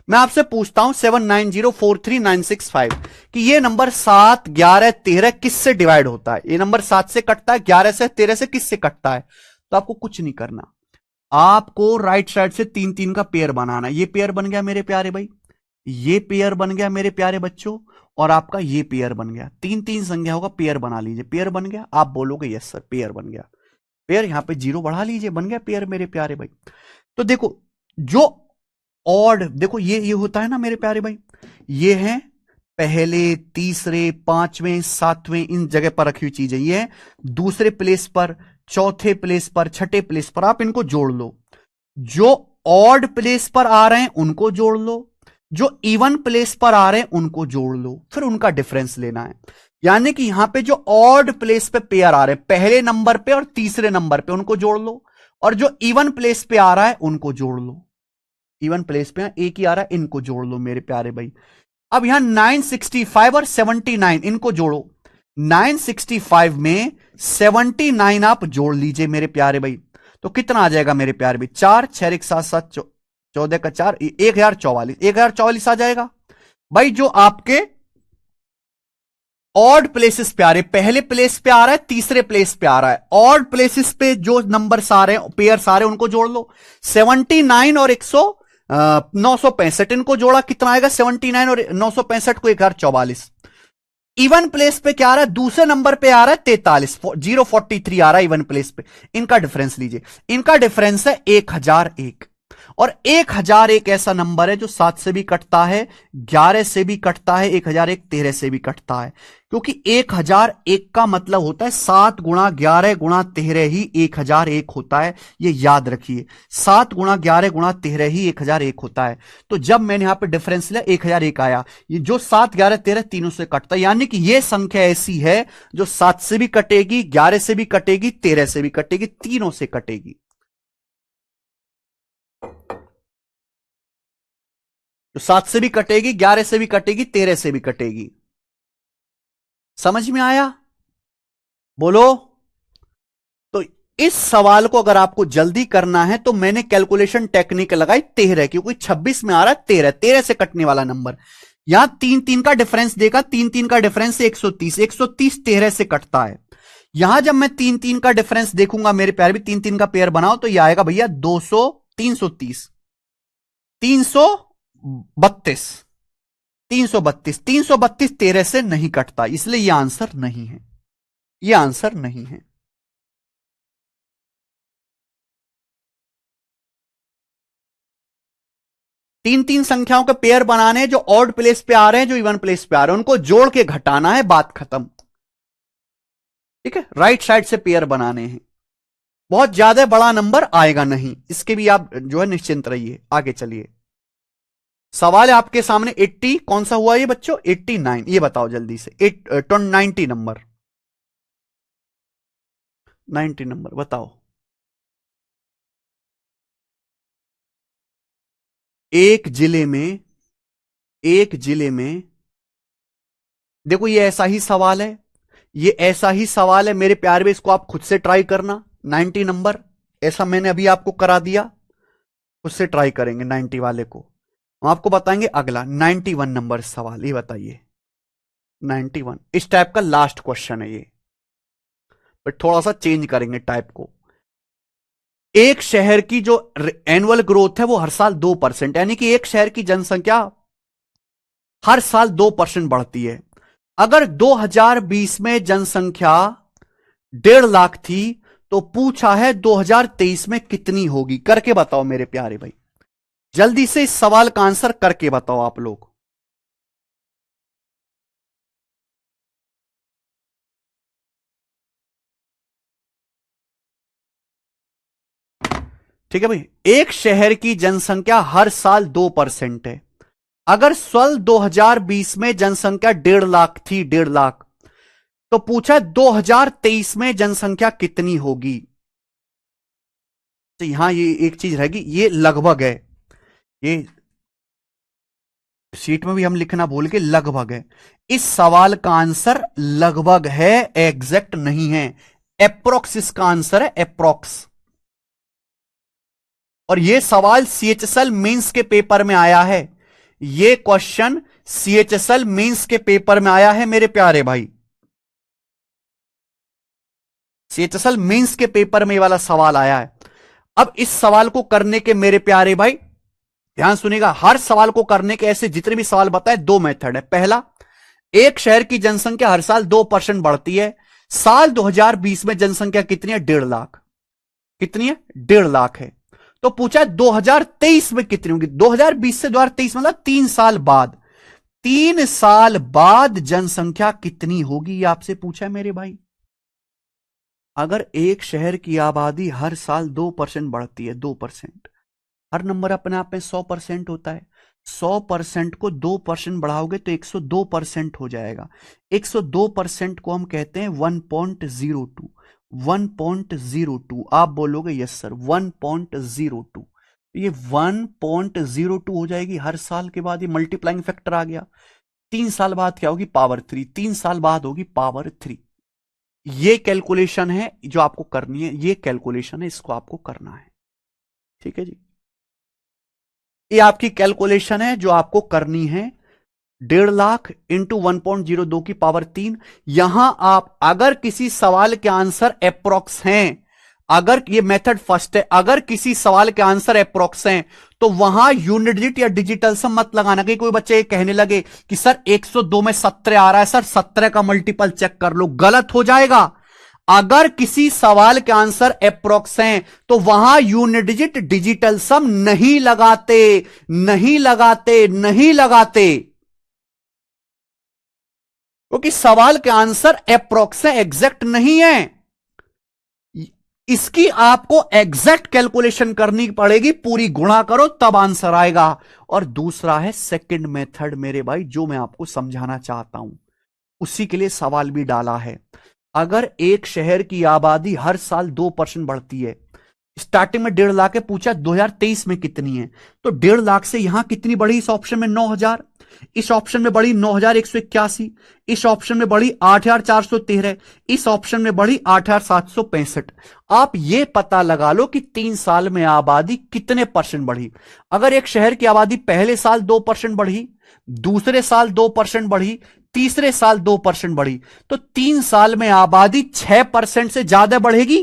[SPEAKER 1] मैं आपसे पूछता हूं 7904396 कि ये नंबर 7, 11, 13 किससे डिवाइड होता है? ये नंबर 7 से कटता है, 11 से, 13 से किससे कटता है? तो आपको कुछ नहीं करना, आपको राइट साइड से 3 3 का पेयर बनाना। ये पेयर बन गया मेरे प्यारे भाई, ये पेयर बन गया मेरे प्यारे बच्चों, और आपका ये पेयर बन गया। 3 3 संख्या होगा, पेयर बना लीजिए। पेयर बन गया, आप बोलोगे यस सर पेयर बन गया। पेयर यहां पे 0 बढ़ा लीजिए, बन गया पेयर मेरे प्यारे भाई। तो देखो जो ऑड, देखो ये होता है ना मेरे प्यारे भाई, ये है पहले, तीसरे, पांचवें, सातवें, इन जगह पर रखी हुई चीजें। ये है दूसरे प्लेस पर, चौथे प्लेस पर, छठे प्लेस पर। आप इनको जोड़ लो। जो ऑड प्लेस पर आ रहे हैं उनको जोड़ लो, जो इवन प्लेस पर आ रहे हैं उनको जोड़ लो, फिर उनका डिफरेंस लेना है। यानी कि यहां पे जो ऑड प्लेस पे पेयर आ रहे हैं पहले नंबर पे और तीसरे नंबर पे, उनको जोड़ लो, और जो इवन प्लेस पे आ रहा है उनको जोड़ लो। इवन प्लेस पे एक ही आ रहा है, इनको जोड़ लो मेरे प्यारे भाई। अब यहां 965 और 79 इनको जोड़ो। 965 में 79 आप जोड़ लीजिए मेरे प्यारे भाई, तो कितना आ जाएगा मेरे प्यारे भाई? 4 6 1 7 7 14 का 4, 1044, 1044 आ जाएगा भाई। जो आपके ऑड प्लेसेस पे आ रहे, पहले प्लेस पे आ रहा है, तीसरे प्लेस पे आ रहा है, ऑड प्लेसेस पे जो नंबर्स आ रहे हैं, पेयर्स आ रहे हैं, उनको जोड़ लो। 79 और 965 इनको जोड़ा, कितना आएगा? 79 और 965 को 1044। इवन प्लेस पे क्या आ रहा है? दूसरे नंबर पे आ रहा है 43, 043 आ रहा है इवन प्लेस पे। इनका डिफरेंस लीजिए, इनका डिफरेंस है 1001, और 1000 एक ऐसा नंबर है जो 7 से भी कटता है, 11 से भी कटता है, 1001 13 से भी कटता है, क्योंकि 1001 का मतलब होता है 7 गुणा 11 गुणा 13 ही 1001 होता है। ये याद रखिए, 7 गुणा 11 गुणा 13 ही 1001 होता है। तो जब मैंने यहां पे डिफरेंस लिया 1001 आया, ये जो 7 11 13 तीनों से कटता है, यानी कि ये संख्या ऐसी है जो 7 से भी कटेगी, 11 से भी कटेगी, 13 से भी कटेगी, तीनों से कटेगी। तो 7 से भी कटेगी, 11 से भी कटेगी, 13 से भी कटेगी। समझ में आया? बोलो। तो इस सवाल को अगर आपको जल्दी करना है तो मैंने कैलकुलेशन टेक्निक लगाई 13, क्योंकि 26 में आ रहा है 13, 13 से कटने वाला नंबर। यहां 3 3 का डिफरेंस देखा, 3 3 का डिफरेंस 130, 130 13 से कटता है। यहां जब मैं 3 3 का डिफरेंस देखूंगा मेरे प्यार भी, 3 3 का पेयर बनाओ तो यह आएगा भैया 200, 330, 332, 332, 332 13 से नहीं कटता, इसलिए यह आंसर नहीं है, यह आंसर नहीं है। तीन तीन संख्याओं के पेयर बनाने जो ऑड प्लेस पे आ रहे हैं, जो इवन प्लेस पे आ रहे हैं, उनको जोड़ के घटाना है, बात खत्म। ठीक है, राइट साइड से पेयर बनाने हैं। बहुत ज्यादा बड़ा नंबर आएगा नहीं, इसके भी आप जो है निश्चिंत रहिए। आगे चलिए, सवाल है आपके सामने 80, कौन सा हुआ ये बच्चों? 89, ये बताओ जल्दी से। 90 नंबर, 90 नंबर बताओ। एक जिले में देखो, ये ऐसा ही सवाल है, ये ऐसा ही सवाल है मेरे प्यार में, इसको आप खुद से ट्राई करना। 90 नंबर ऐसा मैंने अभी आपको करा दिया, खुद से ट्राई करेंगे 90 वाले को। हम आपको बताएंगे अगला 91 नंबर सवाल। ये बताइए 91, इस टाइप का लास्ट क्वेश्चन है ये, पर थोड़ा सा चेंज करेंगे टाइप को। एक शहर की जो एनुअल ग्रोथ है वो हर साल 2%, यानी कि एक शहर की जनसंख्या हर साल 2% बढ़ती है। अगर 2020 में जनसंख्या 1.5 लाख थी तो पूछा है 2023 में कितनी होगी? करके बताओ मेरे प्यारे भाई, जल्दी से इस सवाल का आंसर करके बताओ आप लोग। ठीक है भाई, एक शहर की जनसंख्या हर साल 2% है। अगर सल 2020 में जनसंख्या 1.5 लाख थी, 1.5 लाख, तो पूछा 2023 में जनसंख्या कितनी होगी? तो यहां ये एक चीज रहेगी, ये लगभग है, ये सीट में भी हम लिखना भूल के लगभग है। इस सवाल का आंसर लगभग है, एग्जैक्ट नहीं है। एप्रोक्स इसका आंसर है, एप्रोक्स। और यह सवाल सीएचएसएल मेंस के पेपर में आया है, यह क्वेश्चन सीएचएसएल मेंस के पेपर में आया है मेरे प्यारे भाई। सीएचएसएल मेंस के पेपर में वाला सवाल आया है। अब इस सवाल को करने के मेरे प्यारे भाई ध्यान सुनिएगा, हर सवाल को करने के ऐसे जितने भी सवाल बताए, 2 मेथड है। पहला, एक शहर की जनसंख्या हर साल 2% बढ़ती है। साल 2020 में जनसंख्या कितनी है? 1.5 लाख। कितनी है? 1.5 लाख है। तो पूछा 2023 में कितनी होगी? 2020 से 2023 मतलब 3 साल बाद, 3 साल बाद जनसंख्या कितनी होगी, ये आपसे पूछा है मेरे भाई। अगर एक शहर की आबादी हर साल 2% बढ़ती है, 2%, हर नंबर अपने आप में 100% होता है, 100% को 2% बढ़ाओगे तो 102% हो जाएगा। 102% को हम कहते हैं 1.02, 1.02। आप बोलोगे यस सर 1.02, ये 1.02 हो जाएगी हर साल के बाद। ये मल्टीप्लाइंग फैक्टर आ गया। 3 साल बाद क्या होगी? पावर 3, 3 साल बाद होगी पावर 3। ये कैलकुलेशन है जो आपको करनी है, ये कैलकुलेशन है, इसको आपको करना है। ठीक है जी, ये आपकी कैलकुलेशन है जो आपको करनी है। 1.5 लाख इंटू 1.02 की पावर 3। यहां आप अगर किसी सवाल के आंसर अप्रोक्स हैं, अगर ये मेथड फर्स्ट है, अगर किसी सवाल के आंसर अप्रोक्स हैं तो वहां यूनिट डिजिट या डिजिटल सम मत लगाना। कि कोई बच्चे ये कहने लगे कि सर 102 में 17 आ रहा है, सर 17 का मल्टीपल चेक कर लो, गलत हो जाएगा। अगर किसी सवाल के आंसर अप्रोक्स हैं तो वहां यूनिट डिजिट डिजिटल सम नहीं लगाते, नहीं लगाते, नहीं लगाते, क्योंकि सवाल के आंसर अप्रोक्स है, एग्जैक्ट नहीं है। इसकी आपको एग्जैक्ट कैलकुलेशन करनी पड़ेगी, पूरी गुणा करो तब आंसर आएगा। और दूसरा है सेकंड मेथड मेरे भाई, जो मैं आपको समझाना चाहता हूं, उसी के लिए सवाल भी डाला है। अगर एक शहर की आबादी हर साल 2% बढ़ती है, स्टार्टिंग में 1.5 लाख है, पूछा 2023 में कितनी है, तो 1.5 लाख से यहां कितनी बढ़ी, इस ऑप्शन में 9,000, इस ऑप्शन में बढ़ी 9,181, इस ऑप्शन में बढ़ी 8,413, इस ऑप्शन में बढ़ी 8,765। आप ये पता लगा लो कि 3 साल में आबादी कितने परसेंट बढ़ी। अगर एक शहर की आबादी पहले साल 2% बढ़ी, दूसरे साल 2% बढ़ी, तीसरे साल 2% बढ़ी, तो 3 साल में आबादी 6% से ज्यादा बढ़ेगी।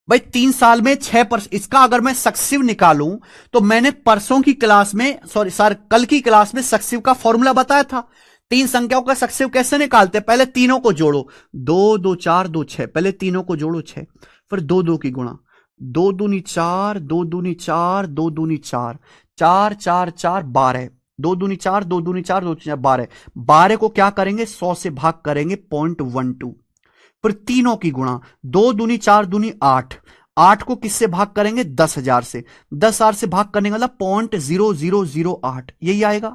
[SPEAKER 1] भाई 3 साल में 6%, इसका अगर मैं सक्सिव निकालूं तो मैंने परसों की क्लास में, सॉरी सर, कल की क्लास में सक्सिव का फॉर्मूला बताया था। तीन संख्याओं का सक्सिव कैसे निकालते हैं, पहले तीनों को जोड़ो, 2 2 4 2 6, पहले तीनों को जोड़ो 6, फिर 2 2 की गुणा, 2 दूनी 4, 2 दूनी 4, 2 दूनी 4, 4 4 4 12, 2 दूनी 4, 2 दूनी 4, 2 दूनी 4, 12, 12 को क्या करेंगे, 100 से भाग करेंगे, 0.12, फिर तीनों की गुणा, 2 दूनी 4 दूनी 8, 8 को किससे भाग करेंगे, 10,000 से, 10,000 से भाग करने का मतलब 0.0008, यही आएगा।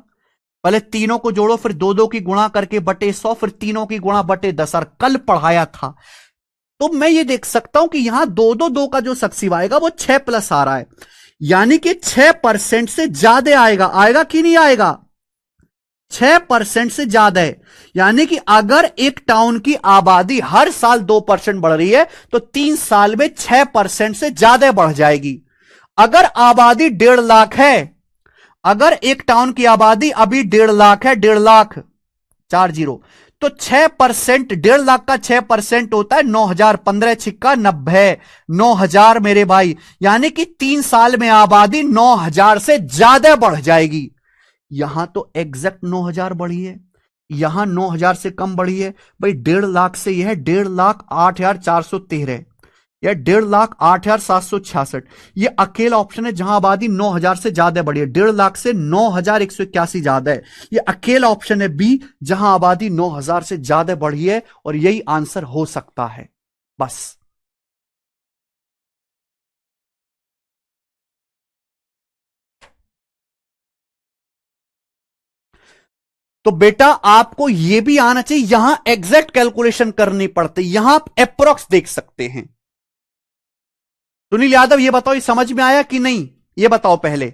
[SPEAKER 1] पहले तीनों को जोड़ो, फिर 2 2 की गुणा करके बटे 100, फिर तीनों की गुणा बटे 10,000, कल पढ़ाया था। तो मैं ये देख सकता हूं कि यहां 2 2 2 का जो सक्सिव आएगा वो 6 प्लस आ रहा है, यानी कि 6% से ज्यादा आएगा, आएगा कि नहीं आएगा, 6% से ज्यादा है। यानी कि अगर एक टाउन की आबादी हर साल 2% बढ़ रही है तो 3 साल में 6% से ज्यादा बढ़ जाएगी। अगर आबादी 1.5 लाख है, अगर एक टाउन की आबादी अभी 1.5 लाख है, 1.5 लाख 40, तो 6%, 1.5 लाख का 6% होता है 9,000, 15 छिक्का 90, 9,000 मेरे भाई, यानी कि 3 साल में आबादी 9,000 से ज्यादा बढ़ जाएगी। यहां तो एग्जैक्ट 9,000 बढ़ी है, यहां 9,000 से कम बढ़ी है। भाई 1.5 लाख से यह 1.5 लाख 8,413, या 1.5 लाख 8,766, ये अकेला ऑप्शन है जहां आबादी 9,000 से ज्यादा बढ़ी है, 1.5 लाख से 9,181 ज्यादा है। ये अकेला ऑप्शन है बी, जहां आबादी 9,000 से ज्यादा बढ़ी है, और यही आंसर हो सकता है, बस। तो बेटा आपको यह भी आना चाहिए, यहां एग्जैक्ट कैलकुलेशन करनी पड़ती, यहां आप अप्रोक्स देख सकते हैं। सुनील यादव ये बताओ, ये समझ में आया कि नहीं, ये बताओ पहले।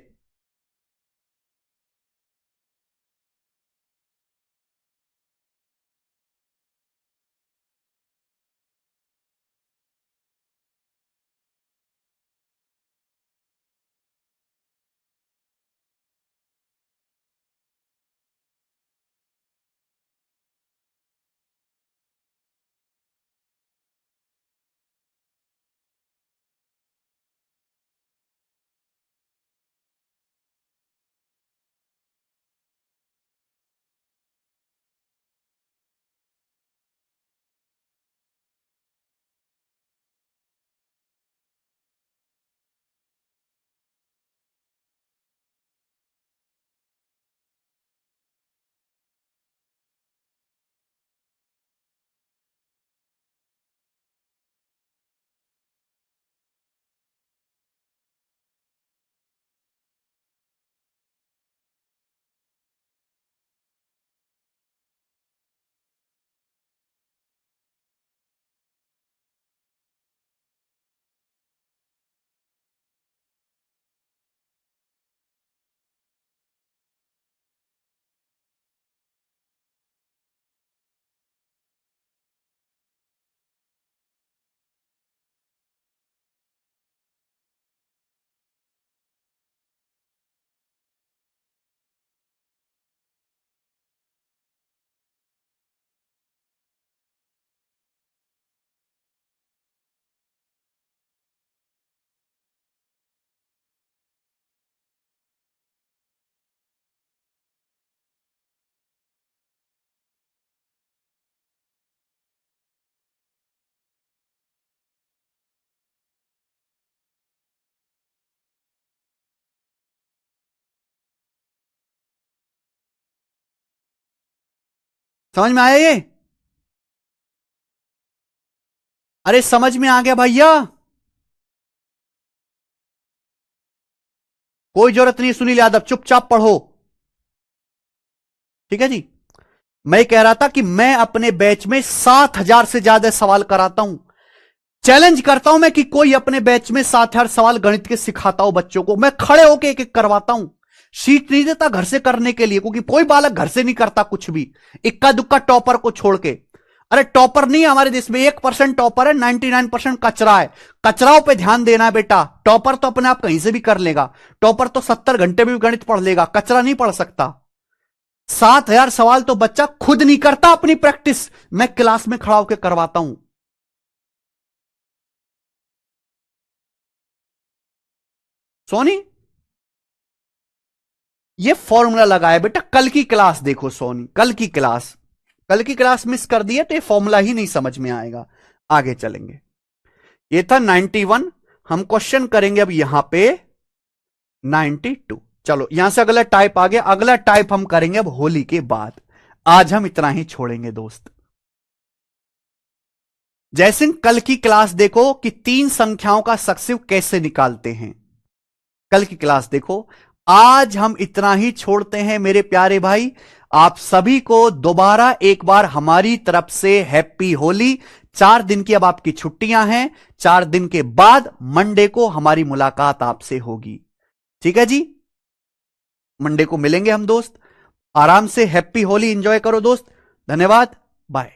[SPEAKER 1] समझ में आया ये? अरे समझ में आ गया भैया? कोई जरूरत नहीं सुनील यादव, चुपचाप पढ़ो। ठीक है जी। मैं कह रहा था कि मैं अपने बैच में 7,000 से ज्यादा सवाल कराता हूं। चैलेंज करता हूं मैं कि कोई अपने बैच में 7,000 सवाल गणित के सिखाता हूं बच्चों को। मैं खड़े होकर एक एक करवाता हूं। शीट नहीं देता घर से करने के लिए, क्योंकि कोई बालक घर से नहीं करता कुछ भी, इक्का दुक्का टॉपर को छोड़ के। अरे टॉपर नहीं है हमारे देश में, 1% टॉपर है, 99% कचरा है। कचराओं पे ध्यान देना है बेटा। टॉपर तो अपने आप कहीं से भी कर लेगा। टॉपर तो 70 घंटे में भी गणित पढ़ लेगा, कचरा नहीं पढ़ सकता। 7,000 सवाल तो बच्चा खुद नहीं करता अपनी प्रैक्टिस, मैं क्लास में खड़ा होकर करवाता हूं। सोनी, ये फॉर्मूला लगाया बेटा, कल की क्लास देखो सोनी, कल की क्लास। कल की क्लास मिस कर दी है तो ये फॉर्मूला ही नहीं समझ में आएगा। आगे चलेंगे। ये था 91। हम क्वेश्चन करेंगे अब यहां पे 92। चलो यहां से अगला टाइप आ गया। अगला टाइप हम करेंगे अब होली के बाद। आज हम इतना ही छोड़ेंगे दोस्त। जयसिंह, कल की क्लास देखो कि 3 संख्याओं का सक्सिव कैसे निकालते हैं। कल की क्लास देखो। आज हम इतना ही छोड़ते हैं मेरे प्यारे भाई। आप सभी को दोबारा एक बार हमारी तरफ से हैप्पी होली। 4 दिन की अब आपकी छुट्टियां हैं। 4 दिन के बाद मंडे को हमारी मुलाकात आपसे होगी। ठीक है जी, मंडे को मिलेंगे हम दोस्त। आराम से हैप्पी होली एंजॉय करो दोस्त। धन्यवाद, बाय।